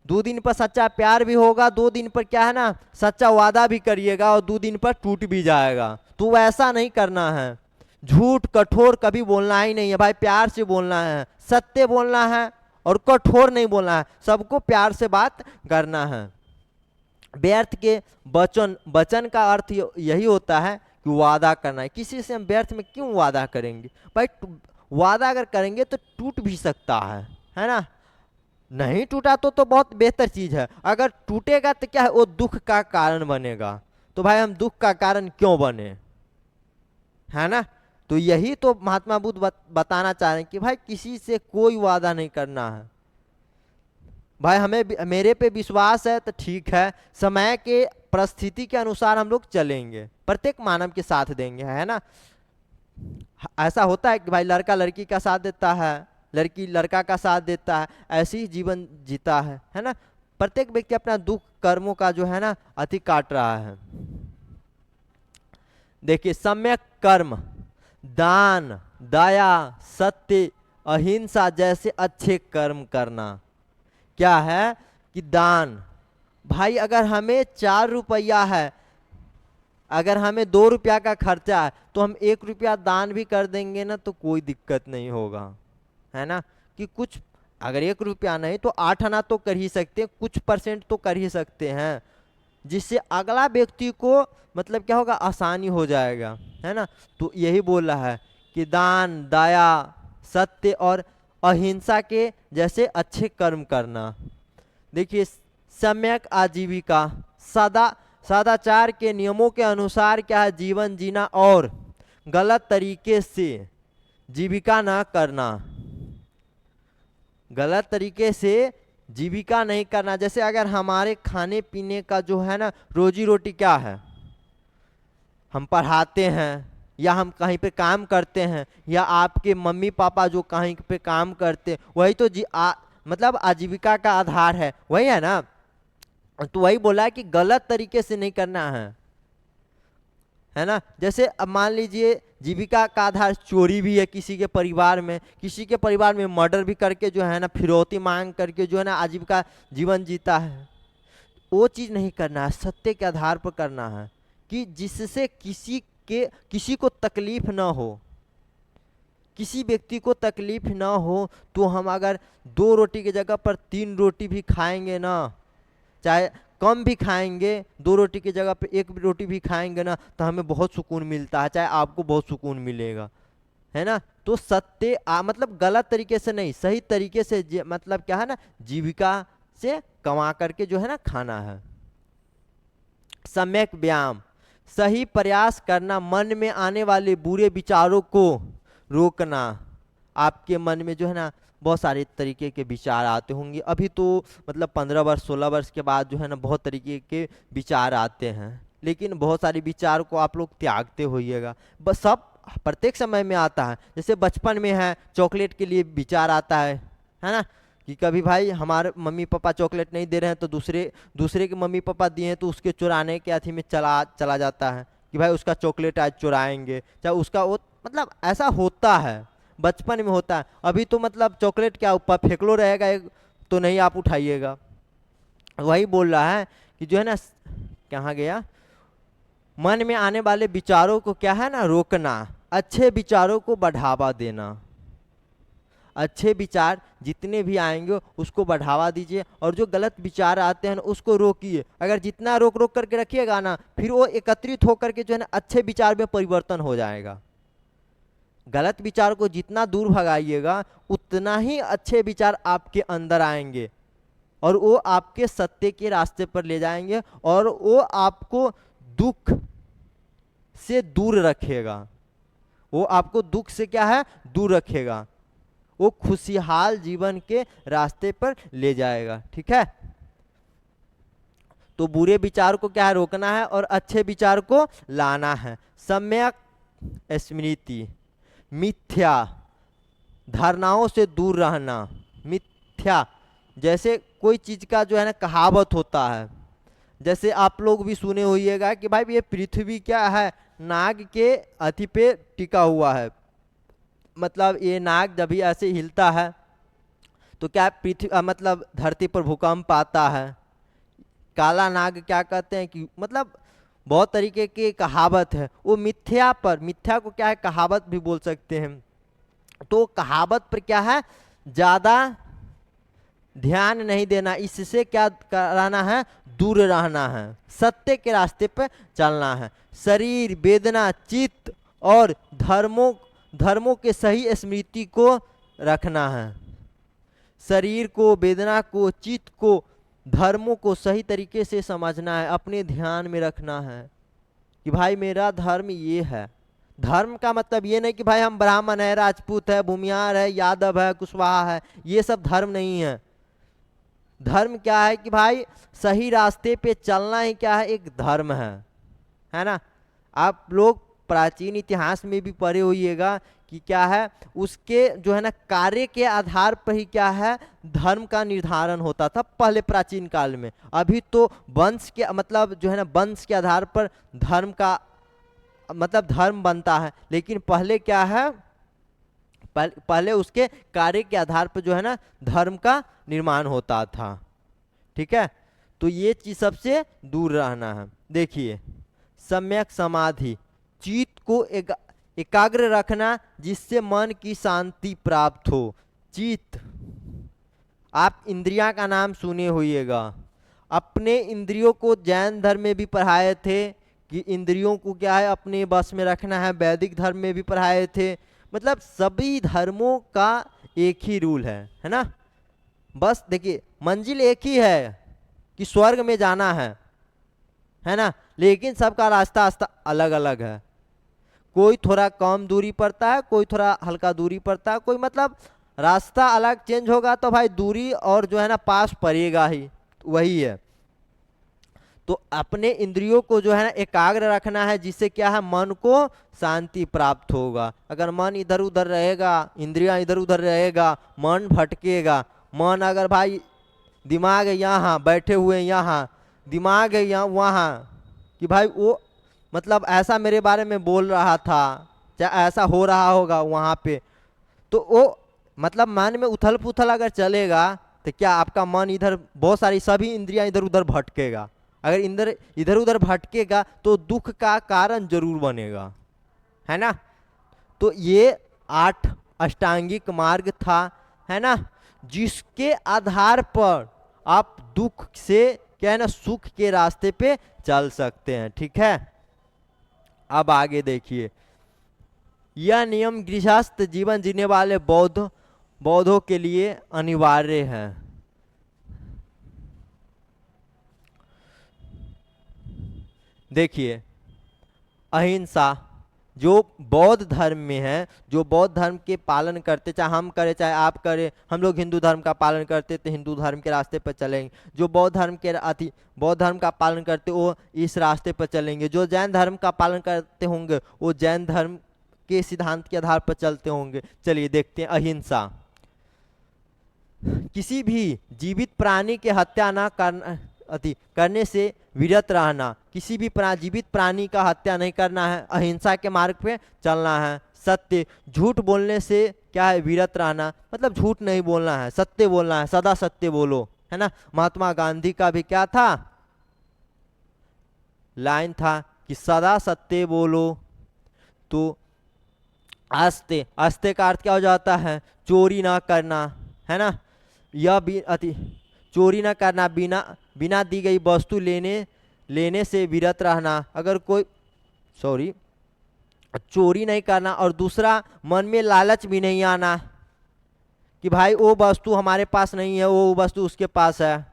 2 दिन पर सच्चा प्यार भी होगा, 2 दिन पर क्या है ना सच्चा वादा भी करिएगा, और 2 दिन पर टूट भी जाएगा। तो वैसा नहीं करना है। झूठ कठोर कभी बोलना ही नहीं है भाई, प्यार से बोलना है, सत्य बोलना है और कठोर नहीं बोलना है, सबको प्यार से बात करना है। व्यर्थ के वचन का अर्थ यही होता है कि वादा करना है। किसी से हम व्यर्थ में क्यों वादा करेंगे भाई, वादा अगर करेंगे तो टूट भी सकता है ना। नहीं टूटा तो बहुत बेहतर चीज है, अगर टूटेगा तो क्या है, वो दुख का कारण बनेगा। तो भाई हम दुख का कारण क्यों बने, है ना। तो यही तो महात्मा बुद्ध बताना चाह रहे हैं कि भाई किसी से कोई वादा नहीं करना है। भाई हमें मेरे पे विश्वास है तो ठीक है, समय के परिस्थिति के अनुसार हम लोग चलेंगे, प्रत्येक मानव के साथ देंगे, है ना। ऐसा होता है कि भाई लड़का लड़की का साथ देता है, लड़की लड़का का साथ देता है, ऐसे ही जीवन जीता है ना। प्रत्येक व्यक्ति अपना दुख कर्मों का जो है ना अति काट रहा है। देखिए सम्यक कर्म, दान, दया, सत्य, अहिंसा जैसे अच्छे कर्म करना। क्या है कि दान, भाई अगर हमें 4 रुपया है, अगर हमें 2 रुपया का खर्चा है तो हम 1 रुपया दान भी कर देंगे ना तो कोई दिक्कत नहीं होगा, है ना। कि कुछ अगर 1 रुपया नहीं तो 8 आना तो कर ही सकते हैं, कुछ % तो कर ही सकते हैं, जिससे अगला व्यक्ति को मतलब क्या होगा, आसानी हो जाएगा, है ना। तो यही बोल रहा है कि दान, दया, सत्य और अहिंसा के जैसे अच्छे कर्म करना। देखिए सम्यक आजीविका, सदाचार के नियमों के अनुसार क्या है जीवन जीना और गलत तरीके से जीविका ना करना। गलत तरीके से जीविका नहीं करना, जैसे अगर हमारे खाने पीने का जो है ना रोजी रोटी क्या है, हम पढ़ाते हैं या हम कहीं पे काम करते हैं, या आपके मम्मी पापा जो कहीं पे काम करते, वही तो मतलब आजीविका का आधार है, वही है ना। तो वही बोला है कि गलत तरीके से नहीं करना है ना। जैसे अब मान लीजिए जीविका का आधार चोरी भी है किसी के परिवार में, किसी के परिवार में मर्डर भी करके जो है ना फिरौती मांग करके जो है ना आजीविका जीवन जीता है, वो चीज़ नहीं करना है, सत्य के आधार पर करना है कि जिससे किसी को तकलीफ ना हो, किसी व्यक्ति को तकलीफ ना हो तो हम अगर 2 रोटी की जगह पर 3 रोटी भी खाएंगे ना, चाहे कम भी खाएंगे, 2 रोटी की जगह पे 1 रोटी भी खाएंगे ना, तो हमें बहुत सुकून मिलता है, चाहे आपको बहुत सुकून मिलेगा, है ना। तो सत्य मतलब गलत तरीके से नहीं, सही तरीके से मतलब क्या है ना, जीविका से कमा करके जो है ना खाना है। सम्यक व्यायाम, सही प्रयास करना, मन में आने वाले बुरे विचारों को रोकना। आपके मन में जो है ना बहुत सारे तरीके के विचार आते होंगे, अभी तो मतलब 15 वर्ष 16 वर्ष के बाद जो है ना बहुत तरीके के विचार आते हैं, लेकिन बहुत सारे विचार को आप लोग त्यागते होइएगा। बस सब प्रत्येक समय में आता है, जैसे बचपन में है चॉकलेट के लिए विचार आता है ना, कि कभी भाई हमारे मम्मी पापा चॉकलेट नहीं दे रहे हैं तो दूसरे के मम्मी पापा दिए हैं तो उसके चुराने के अथी में चला जाता है कि भाई उसका चॉकलेट आज चुराएंगे, चाहे उसका वो मतलब ऐसा होता है, बचपन में होता है। अभी तो मतलब चॉकलेट क्या ऊपर फेंकलो रहेगा एक तो नहीं आप उठाइएगा। वही बोल रहा है कि जो है ना, कहाँ गया, मन में आने वाले विचारों को क्या है ना रोकना, अच्छे विचारों को बढ़ावा देना। अच्छे विचार जितने भी आएंगे उसको बढ़ावा दीजिए, और जो गलत विचार आते हैं उसको रोकिए। अगर जितना रोक रोक करके रखिएगा ना, फिर वो एकत्रित होकर के जो है ना अच्छे विचार में परिवर्तन हो जाएगा। गलत विचार को जितना दूर भगाइएगा उतना ही अच्छे विचार आपके अंदर आएंगे, और वो आपके सत्य के रास्ते पर ले जाएंगे, और वो आपको दुख से दूर रखेगा। वो आपको दुख से क्या है दूर रखेगा, वो खुशहाल जीवन के रास्ते पर ले जाएगा। ठीक है, तो बुरे विचार को क्या है रोकना है और अच्छे विचार को लाना है। सम्यक स्मृति, मिथ्या धारणाओं से दूर रहना। मिथ्या जैसे कोई चीज का जो है ना कहावत होता है, जैसे आप लोग भी सुने होइएगा कि भाई ये पृथ्वी क्या है, नाग के अथी पे टिका हुआ है। मतलब ये नाग जब भी ऐसे हिलता है तो क्या पृथ्वी मतलब धरती पर भूकंप आता है। काला नाग क्या कहते हैं कि मतलब बहुत तरीके की कहावत है, वो मिथ्या पर, मिथ्या को क्या है कहावत भी बोल सकते हैं। तो कहावत पर क्या है ज़्यादा ध्यान नहीं देना, इससे क्या कराना है दूर रहना है, सत्य के रास्ते पर चलना है। शरीर, वेदना, चित्त और धर्मों के सही स्मृति को रखना है। शरीर को, वेदना को, चित्त को, धर्मों को सही तरीके से समझना है, अपने ध्यान में रखना है कि भाई मेरा धर्म ये है। धर्म का मतलब ये नहीं कि भाई हम ब्राह्मण है, राजपूत है, भूमियार है, यादव है, कुशवाहा है, ये सब धर्म नहीं है। धर्म क्या है कि भाई सही रास्ते पे चलना ही क्या है एक धर्म है ना। आप लोग प्राचीन इतिहास में भी पढ़े होइएगा कि क्या है उसके जो है ना कार्य के आधार पर ही क्या है धर्म का निर्धारण होता था पहले प्राचीन काल में। अभी तो वंश के मतलब जो है ना वंश के आधार पर धर्म का मतलब धर्म बनता है, लेकिन पहले क्या है पहले उसके कार्य के आधार पर जो है ना धर्म का निर्माण होता था। ठीक है, तो ये चीज सबसे दूर रहना है। देखिए सम्यक समाधि, चित्त को एकाग्र रखना जिससे मन की शांति प्राप्त हो। चित्त, आप इंद्रिया का नाम सुने होइएगा, अपने इंद्रियों को जैन धर्म में भी पढ़ाए थे कि इंद्रियों को क्या है अपने बस में रखना है, वैदिक धर्म में भी पढ़ाए थे। मतलब सभी धर्मों का एक ही रूल है ना। बस देखिए मंजिल एक ही है कि स्वर्ग में जाना है ना, लेकिन सबका रास्ता अलग अलग है। कोई थोड़ा कम दूरी पड़ता है, कोई थोड़ा हल्का दूरी पड़ता है, कोई मतलब रास्ता अलग चेंज होगा तो भाई दूरी और जो है ना पास पड़ेगा ही, वही है। तो अपने इंद्रियों को जो है ना एकाग्र रखना है जिससे क्या है मन को शांति प्राप्त होगा। अगर मन इधर उधर रहेगा, इंद्रियां इधर उधर रहेगा, मन भटकेगा। मन अगर भाई दिमाग है यहाँ, बैठे हुए यहाँ, दिमाग है यहाँ वहाँ कि भाई वो मतलब ऐसा मेरे बारे में बोल रहा था, चाहे ऐसा हो रहा होगा वहाँ पे, तो वो मतलब मन में उथल पुथल अगर चलेगा तो क्या आपका मन इधर बहुत सारी सभी इंद्रियां इधर उधर भटकेगा। अगर इधर उधर भटकेगा तो दुख का कारण जरूर बनेगा, है ना। तो ये 8 अष्टांगिक मार्ग था, है ना, जिसके आधार पर आप दुख से क्या है ना सुख के रास्ते पे चल सकते हैं। ठीक है, अब आगे देखिए, यह नियम गृहस्थ जीवन जीने वाले बौद्धों के लिए अनिवार्य है। देखिए, अहिंसा जो बौद्ध धर्म में है, जो बौद्ध धर्म के पालन करते, चाहे हम करें चाहे आप करें, हम लोग हिंदू धर्म का पालन करते तो हिंदू धर्म के रास्ते पर चलेंगे, जो बौद्ध धर्म का पालन करते वो इस रास्ते पर चलेंगे, जो जैन धर्म का पालन करते होंगे वो जैन धर्म के सिद्धांत के आधार पर चलते होंगे। चलिए देखते हैं, अहिंसा, किसी भी जीवित प्राणी के हत्या ना करने से विरत रहना, किसी भी जीवित प्राणी का हत्या नहीं करना है, अहिंसा के मार्ग पे चलना है। सत्य, झूठ बोलने से क्या है, विरत रहना, मतलब झूठ नहीं बोलना है, सत्य बोलना है, सदा सत्य बोलो, है ना। महात्मा गांधी का भी क्या था, लाइन था कि सदा सत्य बोलो। तो आस्ते, आस्ते का अर्थ क्या हो जाता है, चोरी ना करना, है ना, यह भी चोरी ना करना, बिना दी गई वस्तु लेने से विरत रहना, अगर कोई चोरी नहीं करना, और दूसरा मन में लालच भी नहीं आना कि भाई वो वस्तु हमारे पास नहीं है, वो वस्तु उसके पास है,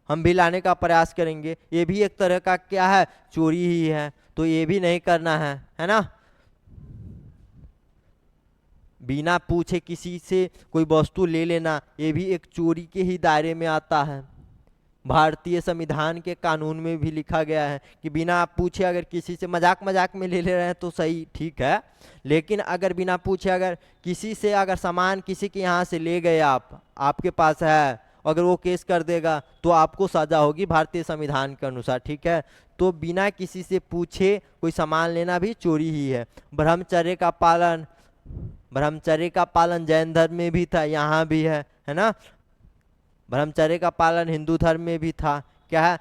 हम भी लाने का प्रयास करेंगे, ये भी एक तरह का क्या है, चोरी ही है, तो ये भी नहीं करना है ना। बिना पूछे किसी से कोई वस्तु ले लेना, ये भी एक चोरी के ही दायरे में आता है। भारतीय संविधान के कानून में भी लिखा गया है कि बिना पूछे अगर किसी से मजाक में ले रहे हैं तो सही, ठीक है, लेकिन अगर बिना पूछे अगर किसी से अगर सामान किसी के यहाँ से ले गए, आपके पास है, अगर वो केस कर देगा तो आपको सजा होगी भारतीय संविधान के अनुसार। ठीक है, तो बिना किसी से पूछे कोई सामान लेना भी चोरी ही है। ब्रह्मचर्य का पालन जैन धर्म में भी था, यहाँ भी है ना। ब्रह्मचर्य का पालन हिंदू धर्म में भी था, क्या है,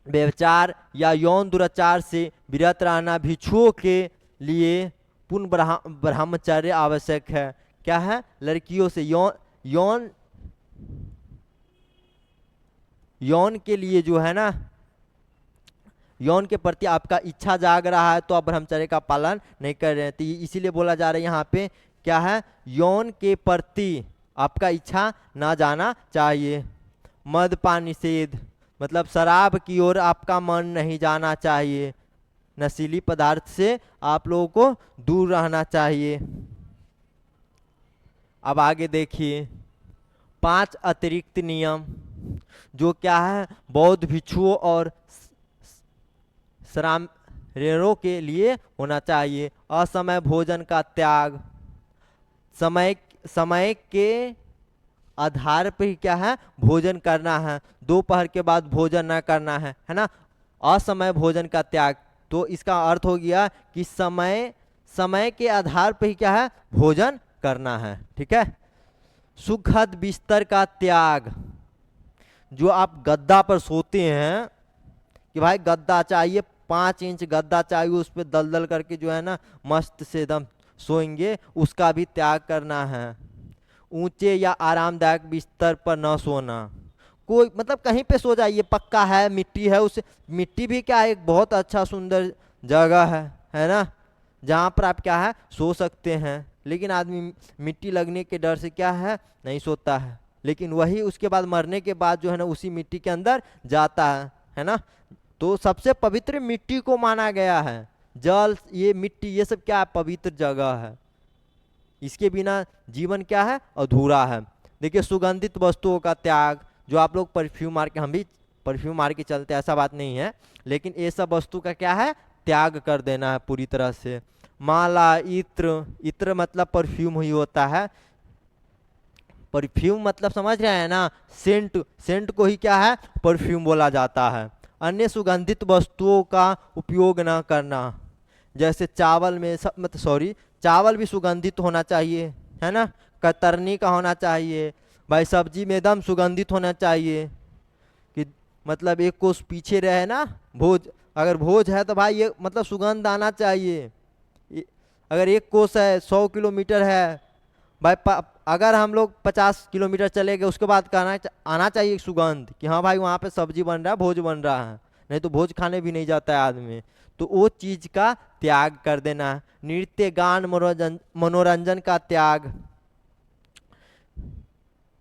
व्यभिचार या यौन दुराचार से विरत रहना भिक्षुओं के लिए पूर्ण ब्रह्मचर्य आवश्यक है। क्या है, लड़कियों से यौन के लिए जो है ना, यौन के प्रति आपका इच्छा जाग रहा है तो आप ब्रह्मचर्य का पालन नहीं कर रहे हैं, तो इसीलिए बोला जा रहा है यहाँ पे, क्या है, यौन के प्रति आपका इच्छा ना जाना चाहिए। मदपान निषेध, मतलब शराब की ओर आपका मन नहीं जाना चाहिए, नशीली पदार्थ से आप लोगों को दूर रहना चाहिए। अब आगे देखिए, 5 अतिरिक्त नियम जो क्या है, बौद्ध भिक्षुओं और श्रामणेरों के लिए होना चाहिए। असमय भोजन का त्याग, समय के आधार पर ही क्या है, भोजन करना है, दोपहर के बाद भोजन ना करना है ना। असमय भोजन का त्याग, तो इसका अर्थ हो गया कि समय के आधार पर ही क्या है, भोजन करना है। ठीक है, सुखद बिस्तर का त्याग, जो आप गद्दा पर सोते हैं कि भाई गद्दा चाहिए, 5 इंच गद्दा चाहिए, उस पर दलदल करके जो है ना मस्त से एकदम सोएंगे, उसका भी त्याग करना है। ऊंचे या आरामदायक बिस्तर पर न सोना, कोई मतलब कहीं पे सो जाइए, पक्का है, मिट्टी है, उस मिट्टी भी क्या है, एक बहुत अच्छा सुंदर जगह है ना, जहाँ पर आप क्या है सो सकते हैं, लेकिन आदमी मिट्टी लगने के डर से क्या है नहीं सोता है, लेकिन वही उसके बाद मरने के बाद जो है ना उसी मिट्टी के अंदर जाता है ना। तो सबसे पवित्र मिट्टी को माना गया है, जल, ये मिट्टी, ये सब क्या है, पवित्र जगह है, इसके बिना जीवन क्या है, अधूरा है। देखिए, सुगंधित वस्तुओं का त्याग, जो आप लोग परफ्यूम मार के, हम भी परफ्यूम मार के चलते, ऐसा बात नहीं है, लेकिन ये सब वस्तु का क्या है, त्याग कर देना है पूरी तरह से। माला, इत्र मतलब परफ्यूम ही होता है, परफ्यूम मतलब समझ रहे हैं ना, सेंट को ही क्या है, परफ्यूम बोला जाता है। अन्य सुगंधित वस्तुओं का उपयोग ना करना, जैसे चावल में चावल भी सुगंधित होना चाहिए, है ना, कतरनी का होना चाहिए, भाई सब्जी में एकदम सुगंधित होना चाहिए, कि मतलब एक कोस पीछे रहे ना भोज, अगर भोज है तो भाई ये मतलब सुगंध आना चाहिए, अगर एक कोस है 100 किलोमीटर है भाई, अगर हम लोग 50 किलोमीटर चले गए उसके बाद आना चाहिए सुगंध कि हाँ भाई वहाँ पे सब्जी बन रहा है, भोज बन रहा है, नहीं तो भोज खाने भी नहीं जाता है आदमी। तो वो चीज का त्याग कर देना। नृत्य गान मनोरंजन मनोरंजन का त्याग।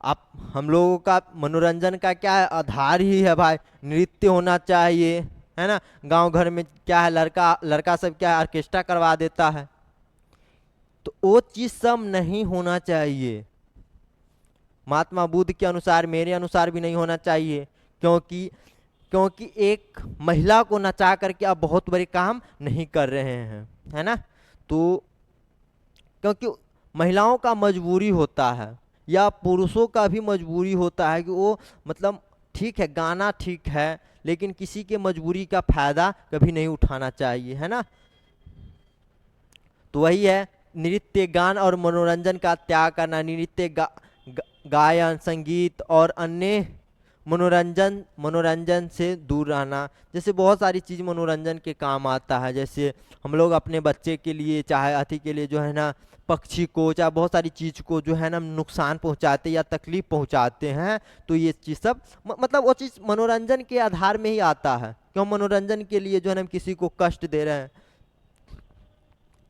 आप हम लोगों का मनोरंजन का क्या है, आधार ही है भाई, नृत्य होना चाहिए, है ना। गांव घर में क्या है, लड़का लड़का सब क्या है, ऑर्केस्ट्रा करवा देता है, तो वो चीज सब नहीं होना चाहिए। महात्मा बुद्ध के अनुसार, मेरे अनुसार भी नहीं होना चाहिए, क्योंकि क्योंकि एक महिला को नचा करके आप बहुत बड़े काम नहीं कर रहे हैं, है ना। तो क्योंकि महिलाओं का मजबूरी होता है या पुरुषों का भी मजबूरी होता है कि वो मतलब ठीक है गाना ठीक है, लेकिन किसी के मजबूरी का फायदा कभी नहीं उठाना चाहिए, है ना। तो वही है, नृत्य गान और मनोरंजन का त्याग करना। नृत्य गायन संगीत और अन्य मनोरंजन से दूर रहना। जैसे बहुत सारी चीज़ मनोरंजन के काम आता है, जैसे हम लोग अपने बच्चे के लिए चाहे अति के लिए जो है ना, पक्षी को चाहे बहुत सारी चीज़ को जो है ना नुकसान पहुंचाते या तकलीफ पहुंचाते हैं, तो ये चीज़ सब मतलब वो चीज़ मनोरंजन के आधार में ही आता है कि हम मनोरंजन के लिए जो है ना हम किसी को कष्ट दे रहे हैं,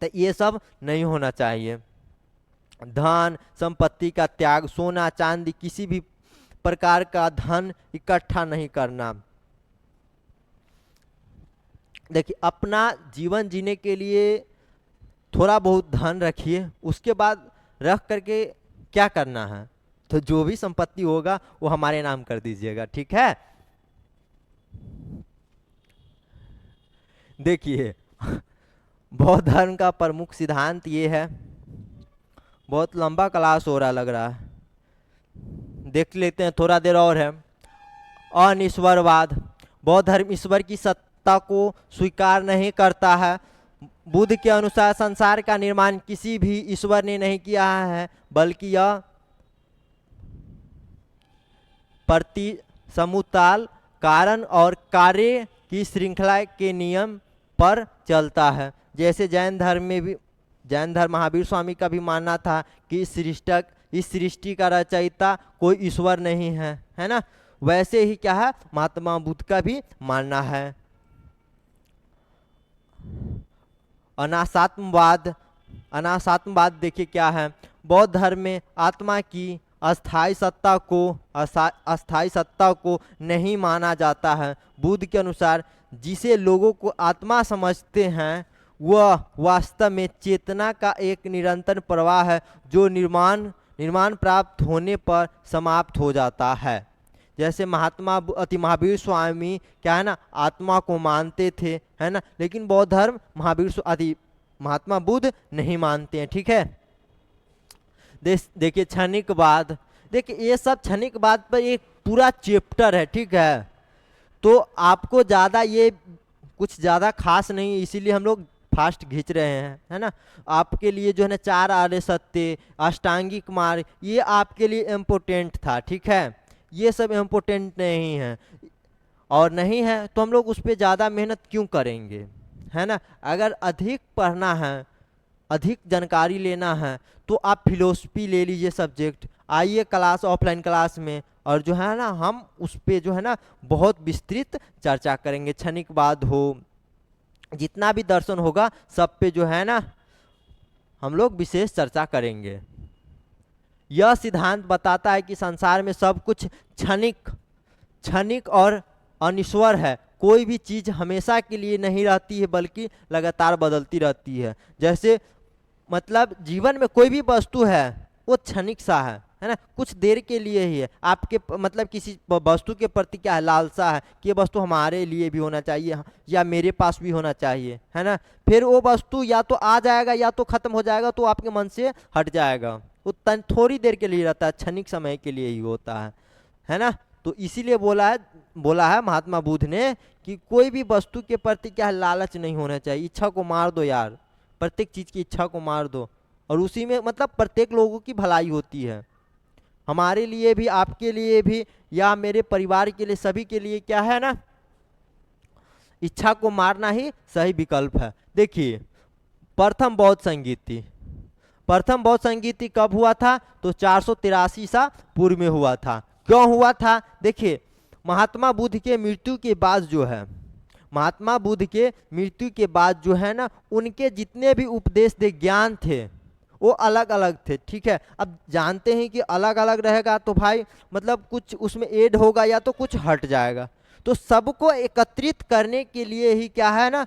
तो ये सब नहीं होना चाहिए। धन संपत्ति का त्याग, सोना चांदी किसी भी प्रकार का धन इकट्ठा नहीं करना। देखिए अपना जीवन जीने के लिए थोड़ा बहुत धन रखिए, उसके बाद रख करके क्या करना है, तो जो भी संपत्ति होगा वो हमारे नाम कर दीजिएगा, ठीक है। देखिए बौद्ध धर्म का प्रमुख सिद्धांत ये है, बहुत लंबा क्लास हो रहा लग रहा है, देख लेते हैं थोड़ा देर और है। अनिश्वरवाद, बौद्ध धर्म ईश्वर की सत्ता को स्वीकार नहीं करता है। बुद्ध के अनुसार संसार का निर्माण किसी भी ईश्वर ने नहीं किया है, बल्कि यह प्रति समुताल कारण और कार्य की श्रृंखला के नियम पर चलता है। जैसे जैन धर्म में भी, जैन धर्म महावीर स्वामी का भी मानना था कि इस सृष्टि का रचयिता कोई ईश्वर नहीं है, है ना। वैसे ही क्या है, महात्मा बुद्ध का भी मानना है। अनासात्मवाद, अनासात्मवाद देखिए क्या है, बौद्ध धर्म में आत्मा की अस्थाई सत्ता को नहीं माना जाता है। बुद्ध के अनुसार जिसे लोगों को आत्मा समझते हैं वह वास्तव में चेतना का एक निरंतर प्रवाह है, जो निर्माण प्राप्त होने पर समाप्त हो जाता है। जैसे महावीर स्वामी क्या है ना, आत्मा को मानते थे, है ना, लेकिन बौद्ध धर्म महात्मा बुद्ध नहीं मानते हैं, ठीक है। देखिए क्षणिकवाद, देखिए ये सब क्षणिकवाद पर एक पूरा चैप्टर है, ठीक है। तो आपको ज़्यादा ये कुछ ज़्यादा खास नहीं, इसीलिए हम लोग फास्ट खींच रहे हैं, है ना। आपके लिए जो है ना 4 आर्य सत्य, अष्टांगिक मार्ग, ये आपके लिए इम्पोर्टेंट था, ठीक है। ये सब इम्पोर्टेंट नहीं है, और नहीं है तो हम लोग उस पर ज़्यादा मेहनत क्यों करेंगे, है ना। अगर अधिक पढ़ना है, अधिक जानकारी लेना है, तो आप फिलोसफी ले लीजिए सब्जेक्ट, आइए क्लास ऑफलाइन क्लास में, और जो है ना हम उस पर जो है ना बहुत विस्तृत चर्चा करेंगे। क्षणिकवाद हो, जितना भी दर्शन होगा सब पे जो है ना हम लोग विशेष चर्चा करेंगे। यह सिद्धांत बताता है कि संसार में सब कुछ क्षणिक और अनिश्वर है। कोई भी चीज़ हमेशा के लिए नहीं रहती है, बल्कि लगातार बदलती रहती है। जैसे मतलब जीवन में कोई भी वस्तु है वो क्षणिक सा है ना, कुछ देर के लिए ही है। आपके मतलब किसी वस्तु के प्रति क्या है, लालसा है कि ये वस्तु हमारे लिए भी होना चाहिए या मेरे पास भी होना चाहिए, है ना। फिर वो वस्तु या तो आ जाएगा या तो खत्म हो जाएगा, तो आपके मन से हट जाएगा। वो थोड़ी देर के लिए रहता है, क्षणिक समय के लिए ही होता है ना। तो इसीलिए बोला है महात्मा बुद्ध ने कि कोई भी वस्तु के प्रति क्या है, लालच नहीं होना चाहिए। इच्छा को मार दो यार, प्रत्येक चीज़ की इच्छा को मार दो, और उसी में मतलब प्रत्येक लोगों की भलाई होती है, हमारे लिए भी, आपके लिए भी, या मेरे परिवार के लिए, सभी के लिए क्या है ना, इच्छा को मारना ही सही विकल्प है। देखिए प्रथम बौद्ध संगीति। प्रथम बौद्ध संगीति कब हुआ था? तो 483 ईसा पूर्व में हुआ था। क्यों हुआ था? देखिए, महात्मा बुद्ध के मृत्यु के बाद जो है, महात्मा बुद्ध के मृत्यु के बाद जो है ना, उनके जितने भी उपदेश दे ज्ञान थे वो अलग अलग थे। ठीक है, अब जानते हैं कि अलग अलग रहेगा तो भाई मतलब कुछ उसमें ऐड होगा या तो कुछ हट जाएगा। तो सबको एकत्रित करने के लिए ही क्या है ना,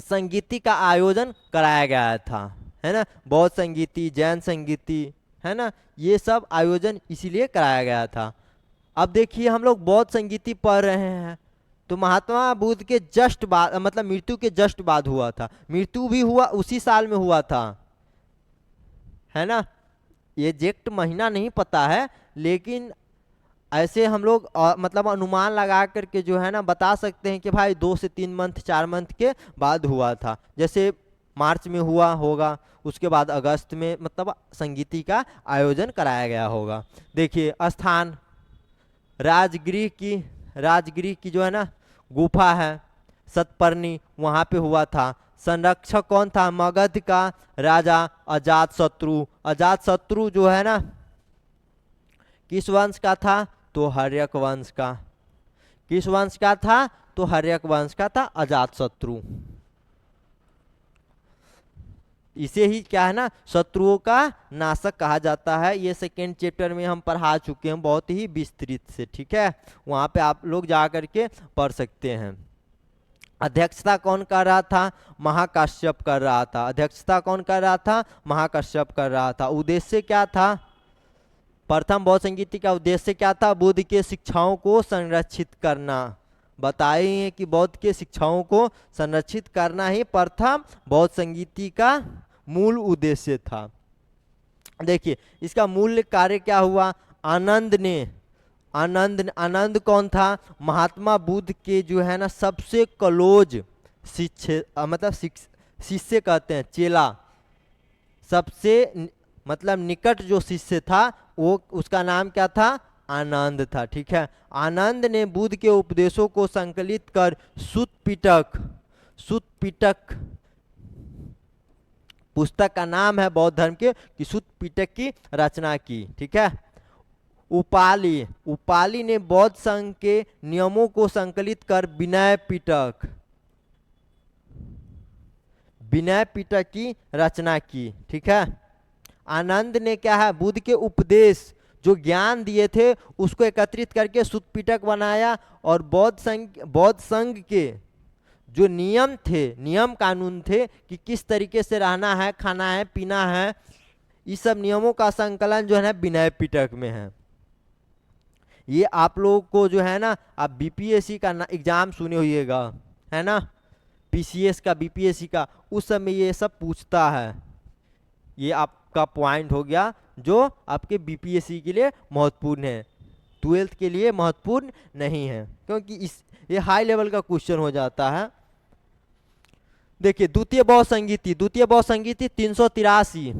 संगीति का आयोजन कराया गया था, है ना। बौद्ध संगीति, जैन संगीति, है ना, ये सब आयोजन इसीलिए कराया गया था। अब देखिए, हम लोग बौद्ध संगीति पढ़ रहे हैं तो महात्मा बुद्ध के जस्ट बाद, मतलब मृत्यु के जस्ट बाद हुआ था। मृत्यु भी हुआ उसी साल में हुआ था, है ना। ये एग्जैक्ट महीना नहीं पता है, लेकिन ऐसे हम लोग मतलब अनुमान लगा करके जो है ना बता सकते हैं कि भाई 2 से 3 मंथ 4 मंथ के बाद हुआ था। जैसे मार्च में हुआ होगा, उसके बाद अगस्त में मतलब संगीति का आयोजन कराया गया होगा। देखिए, स्थान राजगृह की जो है ना गुफा है सतपर्णी, वहाँ पे हुआ था। संरक्षक कौन था? मगध का राजा अजातशत्रु। अजातशत्रु जो है ना किस वंश का था? तो हर्यक वंश का। किस वंश का था? तो हर्यक वंश का था अजातशत्रु। इसे ही क्या है ना, शत्रुओं का नाशक कहा जाता है। ये सेकेंड चैप्टर में हम पढ़ा चुके हैं बहुत ही विस्तृत से। ठीक है, वहाँ पे आप लोग जा करके पढ़ सकते हैं। अध्यक्षता कौन कर रहा था? महाकाश्यप कर रहा था। अध्यक्षता कौन कर रहा था? महाकाश्यप कर रहा था। उद्देश्य क्या था? प्रथम बौद्ध संगीति का उद्देश्य क्या था? बुद्ध के शिक्षाओं को संरक्षित करना। बताइए कि बौद्ध के शिक्षाओं को संरक्षित करना ही प्रथम बौद्ध संगीति का मूल उद्देश्य था। देखिए, इसका मूल कार्य क्या हुआ? आनंद कौन था? महात्मा बुद्ध के जो है ना सबसे क्लोज शिष्य, मतलब शिष्य कहते हैं, चेला, सबसे मतलब निकट जो शिष्य था वो, उसका नाम क्या था? आनंद था। ठीक है, आनंद ने बुद्ध के उपदेशों को संकलित कर सुत्त पिटक पुस्तक का नाम है बौद्ध धर्म के, कि सुत्त पिटक की रचना की। ठीक है, उपाली ने बौद्ध संघ के नियमों को संकलित कर विनय पिटक की रचना की। ठीक है, आनंद ने क्या है, बुद्ध के उपदेश जो ज्ञान दिए थे उसको एकत्रित करके सुत्त पिटक बनाया, और बौद्ध संघ के जो नियम कानून थे कि किस तरीके से रहना है, खाना है, पीना है, इस सब नियमों का संकलन जो है ना विनय पिटक में है। ये आप लोगों को जो है ना, आप बीपीएससी का एग्जाम सुने होइएगा, है ना, पीसीएस का, बीपीएससी का, उस समय ये सब पूछता है। ये आपका पॉइंट हो गया जो आपके बीपीएससी के लिए महत्वपूर्ण है, 12th के लिए महत्वपूर्ण नहीं है, क्योंकि ये हाई लेवल का क्वेश्चन हो जाता है। देखिए, द्वितीय बौद्ध संगीति 383,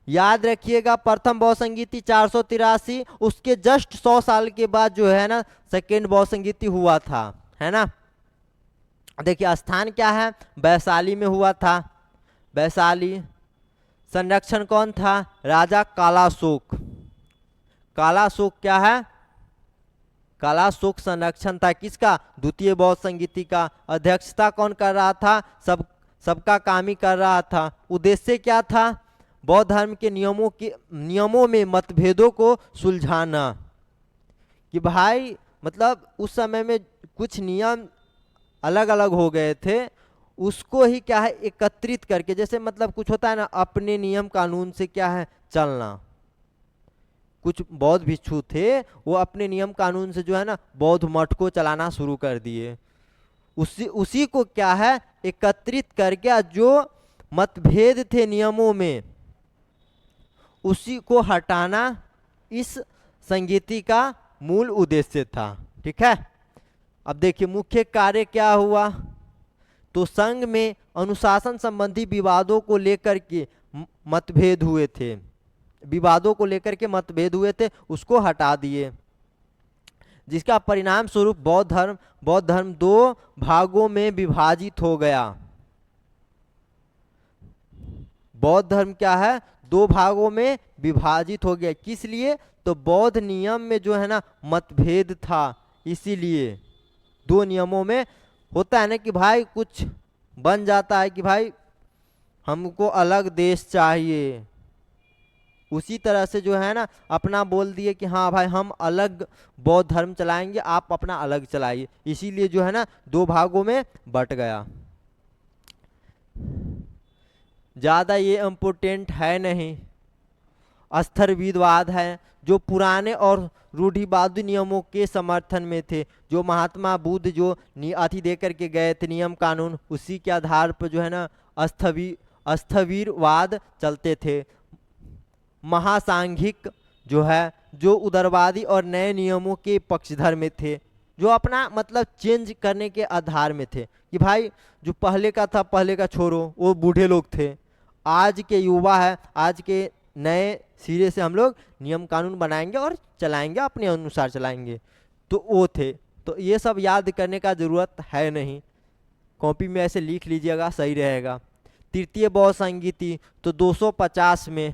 याद रखिएगा। प्रथम बौद्ध संगीति 483, उसके जस्ट 100 साल के बाद जो है ना सेकेंड बौद्ध संगीति हुआ था, है ना। देखिए, स्थान क्या है? वैशाली में हुआ था। वैशाली। संरक्षण कौन था? राजा कालाशोक। कालाशोक क्या है? कालाशोक संरक्षण था किसका? द्वितीय बौद्ध संगीति का। अध्यक्षता कौन कर रहा था? सबका काम ही कर रहा था। उद्देश्य क्या था? बौद्ध धर्म के नियमों में मतभेदों को सुलझाना। कि भाई मतलब उस समय में कुछ नियम अलग अलग हो गए थे, उसको ही क्या है एकत्रित करके, जैसे मतलब कुछ होता है ना अपने नियम कानून से क्या है चलना। कुछ बौद्ध भिक्षु थे, वो अपने नियम कानून से जो है ना बौद्ध मठ को चलाना शुरू कर दिए। उसी को क्या है एकत्रित करके जो मतभेद थे नियमों में, उसी को हटाना इस संगीति का मूल उद्देश्य था। ठीक है, अब देखिए मुख्य कार्य क्या हुआ। तो संघ में अनुशासन संबंधी विवादों को लेकर के मतभेद हुए थे, उसको हटा दिए, जिसका परिणाम स्वरूप बौद्ध धर्म 2 भागों में विभाजित हो गया। बौद्ध धर्म क्या है, दो भागों में विभाजित हो गया। किस लिए, तो बौद्ध नियम में जो है ना मतभेद था, इसीलिए दो नियमों में होता है ना कि भाई कुछ बन जाता है कि भाई हमको अलग देश चाहिए, उसी तरह से जो है ना अपना बोल दिए कि हाँ भाई हम अलग बौद्ध धर्म चलाएंगे, आप अपना अलग चलाइए, इसीलिए जो है ना दो भागों में बट गया। ज़्यादा ये इम्पोर्टेंट है नहीं। अस्थर्ववाद है, जो पुराने और रूढ़िवादी नियमों के समर्थन में थे, जो महात्मा बुद्ध जो अथी दे करके गए थे नियम कानून, उसी के आधार पर जो है ना अस्थविरवाद चलते थे। महासांघिक जो है, जो उदारवादी और नए नियमों के पक्षधर में थे, जो अपना मतलब चेंज करने के आधार में थे कि भाई जो पहले का था पहले का छोड़ो, वो बूढ़े लोग थे, आज के युवा है, आज के नए सिरे से हम लोग नियम कानून बनाएंगे और चलाएंगे, अपने अनुसार चलाएंगे, तो वो थे। तो ये सब याद करने का ज़रूरत है नहीं, कॉपी में ऐसे लिख लीजिएगा सही रहेगा। तृतीय बौद्ध संगीति तो 250 में,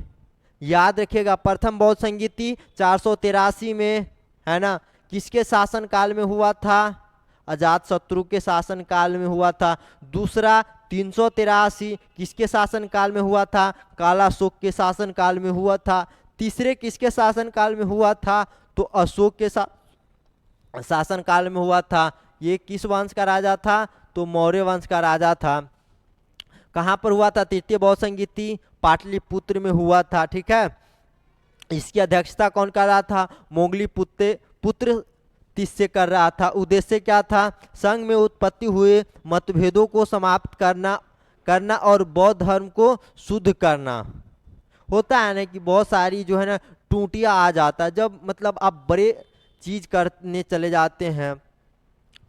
याद रखिएगा। प्रथम बौद्ध संगीति 483 में, है ना, किसके शासन काल में हुआ था, अजात शत्रु के शासन काल में हुआ था। दूसरा 383 किसके शासन काल में हुआ था, कालाशोक के शासन काल में हुआ था। तीसरे किसके शासन काल में हुआ था, तो अशोक के शासन काल में हुआ था। ये किस वंश का राजा था, तो मौर्य वंश का राजा था। कहाँ पर हुआ था तृतीय बौद्ध संगीति, पाटलिपुत्र में हुआ था, ठीक है। इसकी अध्यक्षता कौन कर रहा था, मोगली पुत्र तिस्य कर रहा था। उद्देश्य क्या था, संघ में उत्पत्ति हुए मतभेदों को समाप्त करना और बौद्ध धर्म को शुद्ध करना। होता है ना कि बहुत सारी जो है ना टूटियाँ आ जाता है, जब मतलब आप बड़े चीज करने चले जाते हैं,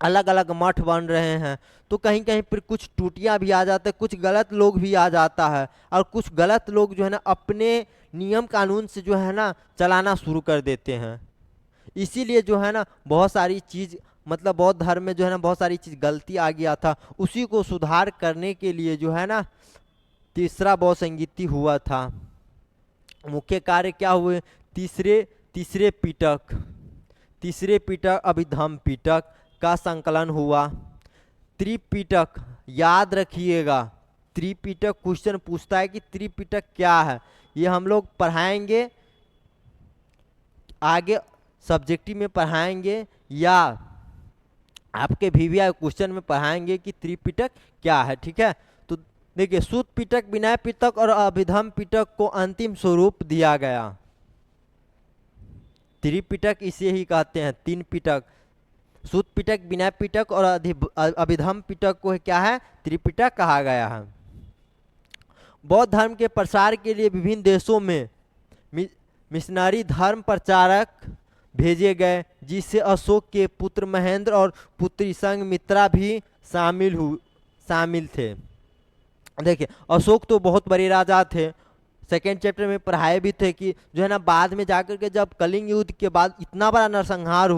अलग अलग मठ बन रहे हैं, तो कहीं कहीं पर कुछ टूटियाँ भी आ जाते हैं, कुछ गलत लोग भी आ जाता है, और कुछ गलत लोग जो है ना अपने नियम कानून से जो है ना चलाना शुरू कर देते हैं। इसीलिए जो है ना बहुत सारी चीज़ मतलब बौद्ध धर्म में जो है ना बहुत सारी चीज़ गलती आ गया था, उसी को सुधार करने के लिए जो है ना तीसरा बौद्ध संगीति हुआ था। मुख्य कार्य क्या हुए, तीसरे पिटक अभिधम्म पिटक का संकलन हुआ। त्रिपिटक याद रखिएगा, त्रिपिटक क्वेश्चन पूछता है कि त्रिपिटक क्या है, ये हम लोग पढ़ाएंगे आगे, सब्जेक्टिव में पढ़ाएंगे या आपके VVI क्वेश्चन में पढ़ाएंगे कि त्रिपिटक क्या है, ठीक है। तो देखिए, सूत पिटक, विनय पिटक और अभिधम्म पिटक को अंतिम स्वरूप दिया गया। त्रिपिटक इसे ही कहते हैं, तीन पिटक, सूत पिटक, विनय पिटक और अभिधम्म पिटक को क्या है, त्रिपिटक कहा गया है। बौद्ध धर्म के प्रसार के लिए विभिन्न देशों में मिशनरी धर्म प्रचारक भेजे गए, जिससे अशोक के पुत्र महेंद्र और पुत्री संघमित्रा भी शामिल थे। देखिए, अशोक तो बहुत बड़े राजा थे, सेकेंड चैप्टर में पढ़ाए भी थे कि जो है ना बाद में जाकर के जब कलिंग युद्ध के बाद इतना बड़ा नरसंहार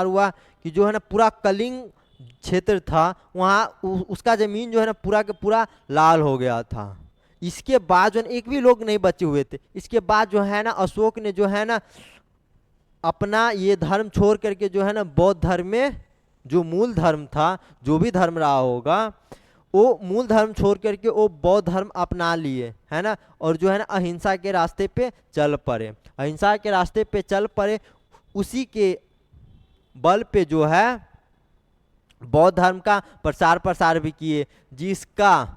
हुआ कि जो है ना पूरा कलिंग क्षेत्र था वहाँ उसका ज़मीन जो है ना पूरा के पूरा लाल हो गया था। इसके बाद जो है एक भी लोग नहीं बचे हुए थे। इसके बाद जो है ना अशोक ने जो है ना अपना ये धर्म छोड़ करके जो है ना बौद्ध धर्म में, जो मूल धर्म था, जो भी धर्म रहा होगा, वो मूल धर्म छोड़ करके वो बौद्ध धर्म अपना लिए, है ना, और जो है ना अहिंसा के रास्ते पे चल पड़े। उसी के बल पे जो है बौद्ध धर्म का प्रसार भी किए, जिसका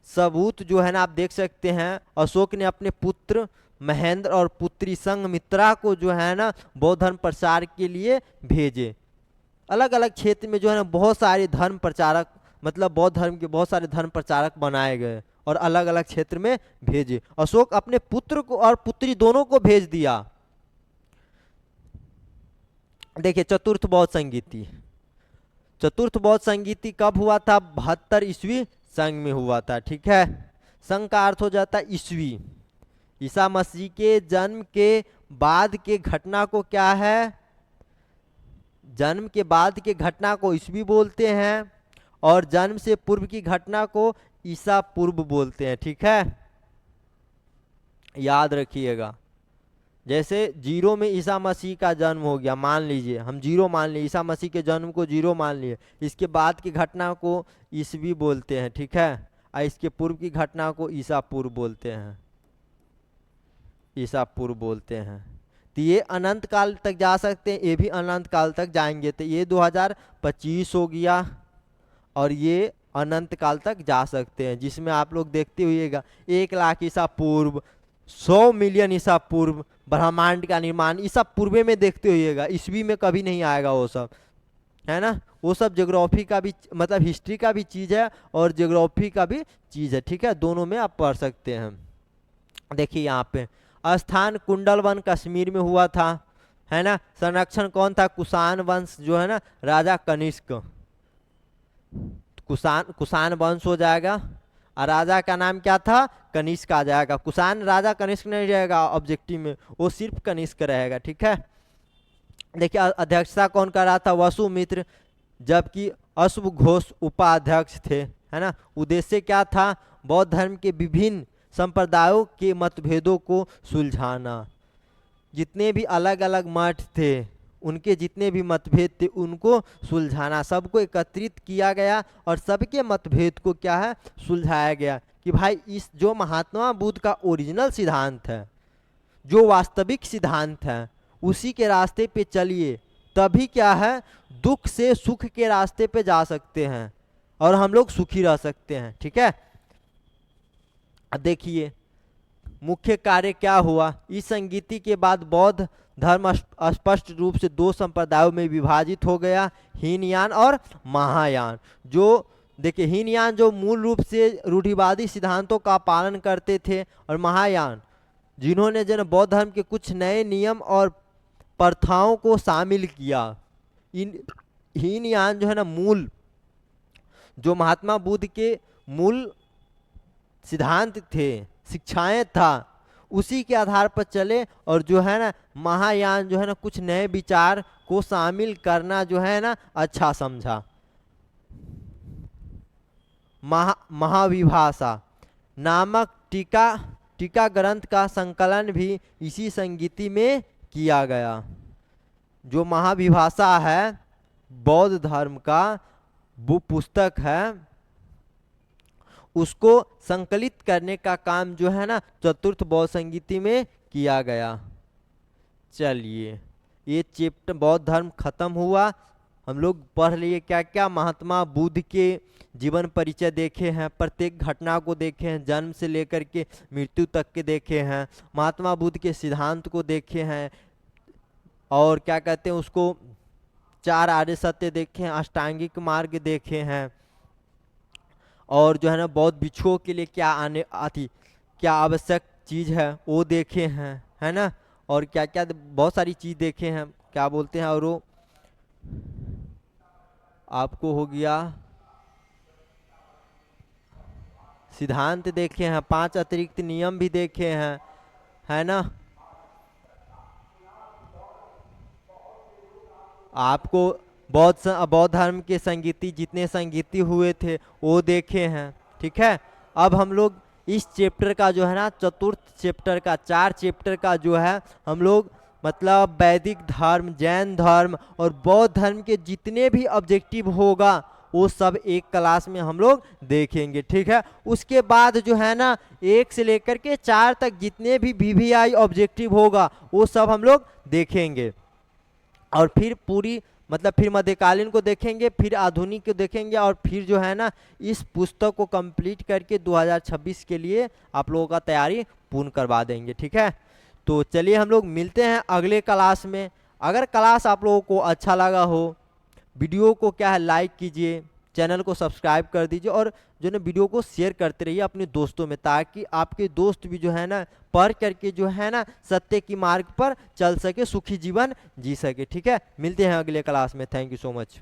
सबूत जो है ना आप देख सकते हैं। अशोक ने अपने पुत्र महेंद्र और पुत्री संघमित्रा को जो है ना बौद्ध धर्म प्रसार के लिए भेजे। अलग अलग क्षेत्र में जो है ना बहुत सारे धर्म प्रचारक, मतलब बौद्ध धर्म के बहुत सारे धर्म प्रचारक बनाए गए और अलग अलग क्षेत्र में भेजे। अशोक अपने पुत्र को और पुत्री दोनों को भेज दिया। देखिए, चतुर्थ बौद्ध संगीति कब हुआ था, 72 ईस्वी संघ में हुआ था, ठीक है। संघ का अर्थ हो जाता है ईस्वी। ईसा मसीह के जन्म के बाद के घटना को क्या है, जन्म के बाद के घटना को ईस्वी बोलते हैं, और जन्म से पूर्व की घटना को ईसा पूर्व बोलते हैं, ठीक है, याद रखिएगा। जैसे जीरो में ईसा मसीह का जन्म हो गया, मान लीजिए, हम जीरो मान लिए, ईसा मसीह के जन्म को जीरो मान लिए, इसके बाद की घटना को ईसवी बोलते हैं, ठीक है, और इसके पूर्व की घटना को ईसा पूर्व बोलते हैं, ईसा पूर्व बोलते हैं। तो ये अनंत काल तक जा सकते हैं, ये भी अनंत काल तक जाएंगे। तो ये 2025 हो गया और ये अनंत काल तक जा सकते हैं, जिसमें आप लोग देखते हुएगा 1 लाख ईसा पूर्व, 100 मिलियन ईसा पूर्व, ब्रह्मांड का निर्माण, ये सब पूर्वे में देखते हुएगा, ईसवी में कभी नहीं आएगा वो सब, है ना। वो सब ज्योग्राफी का भी मतलब हिस्ट्री का भी चीज़ है और ज्योग्राफी का भी चीज़ है, ठीक है, दोनों में आप पढ़ सकते हैं। देखिए यहाँ पे स्थान कुंडलवन कश्मीर में हुआ था, है ना। संरक्षण कौन था, कुषाण वंश जो है ना, राजा कनिष्क, कुषाण वंश हो जाएगा, और राजा का नाम क्या था, कनिष्क आ जाएगा। कुषाण राजा कनिष्क नहीं रहेगा ऑब्जेक्टिव में, वो सिर्फ कनिष्क रहेगा, ठीक है। देखिए अध्यक्षता कौन कर रहा था, वसुमित्र, जबकि अश्व घोष उपाध्यक्ष थे, है ना। उद्देश्य क्या था, बौद्ध धर्म के विभिन्न संप्रदायों के मतभेदों को सुलझाना। जितने भी अलग अलग मठ थे, उनके जितने भी मतभेद थे उनको सुलझाना, सबको एकत्रित किया गया और सबके मतभेद को क्या है, सुलझाया गया कि भाई इस जो महात्मा बुद्ध का ओरिजिनल सिद्धांत है, जो वास्तविक सिद्धांत है, उसी के रास्ते पे चलिए, तभी क्या है, दुख से सुख के रास्ते पे जा सकते हैं और हम लोग सुखी रह सकते हैं, ठीक है। देखिए मुख्य कार्य क्या हुआ, इस संगीति के बाद बौद्ध धर्म स्पष्ट रूप से 2 संप्रदायों में विभाजित हो गया, हीनयान और महायान। जो देखिए हीनयान जो मूल रूप से रूढ़िवादी सिद्धांतों का पालन करते थे, और महायान जिन्होंने जो बौद्ध धर्म के कुछ नए नियम और प्रथाओं को शामिल किया। इन हीनयान जो है ना, मूल जो महात्मा बुद्ध के मूल सिद्धांत थे, शिक्षाएं था, उसी के आधार पर चले, और जो है ना महायान जो है ना कुछ नए विचार को शामिल करना जो है ना अच्छा समझा। महाविभाषा नामक टीका ग्रंथ का संकलन भी इसी संगीति में किया गया। जो महाविभाषा है बौद्ध धर्म का वो पुस्तक है, उसको संकलित करने का काम जो है ना चतुर्थ बौद्ध संगीति में किया गया। चलिए ये चैप्टर बौद्ध धर्म खत्म हुआ। हम लोग पढ़ लिए क्या क्या, महात्मा बुद्ध के जीवन परिचय देखे हैं, प्रत्येक घटना को देखे हैं, जन्म से लेकर के मृत्यु तक के देखे हैं, महात्मा बुद्ध के सिद्धांत को देखे हैं, और क्या कहते हैं उसको 4 आर्य सत्य देखे हैं, अष्टांगिक मार्ग देखे हैं, और जो है ना बौद्ध भिक्षुओं के लिए क्या आवश्यक चीज़ है वो देखे हैं, है ना। और क्या क्या बहुत सारी चीज़ देखे हैं, क्या बोलते हैं, और वो आपको हो गया सिद्धांत देखे हैं, 5 अतिरिक्त नियम भी देखे हैं, है ना। आपको बौद्ध धर्म के संगीति जितने संगीति हुए थे वो देखे हैं, ठीक है। अब हम लोग इस चैप्टर का जो है ना चतुर्थ चैप्टर का 4 चैप्टर का जो है हम लोग मतलब वैदिक धर्म, जैन धर्म और बौद्ध धर्म के जितने भी ऑब्जेक्टिव होगा वो सब एक क्लास में हम लोग देखेंगे, ठीक है। उसके बाद जो है ना 1 से लेकर के 4 तक जितने भी VVI ऑब्जेक्टिव होगा वो सब हम लोग देखेंगे, और फिर पूरी मतलब फिर मध्यकालीन को देखेंगे, फिर आधुनिक को देखेंगे, और फिर जो है ना इस पुस्तक को कंप्लीट करके 2026 के लिए आप लोगों का तैयारी पूर्ण करवा देंगे, ठीक है। तो चलिए हम लोग मिलते हैं अगले क्लास में। अगर क्लास आप लोगों को अच्छा लगा हो, वीडियो को क्या है लाइक कीजिए, चैनल को सब्सक्राइब कर दीजिए, और जो है ना वीडियो को शेयर करते रहिए अपने दोस्तों में, ताकि आपके दोस्त भी जो है ना पढ़ करके जो है ना सत्य की मार्ग पर चल सके, सुखी जीवन जी सके, ठीक है। मिलते हैं अगले क्लास में। Thank you so much.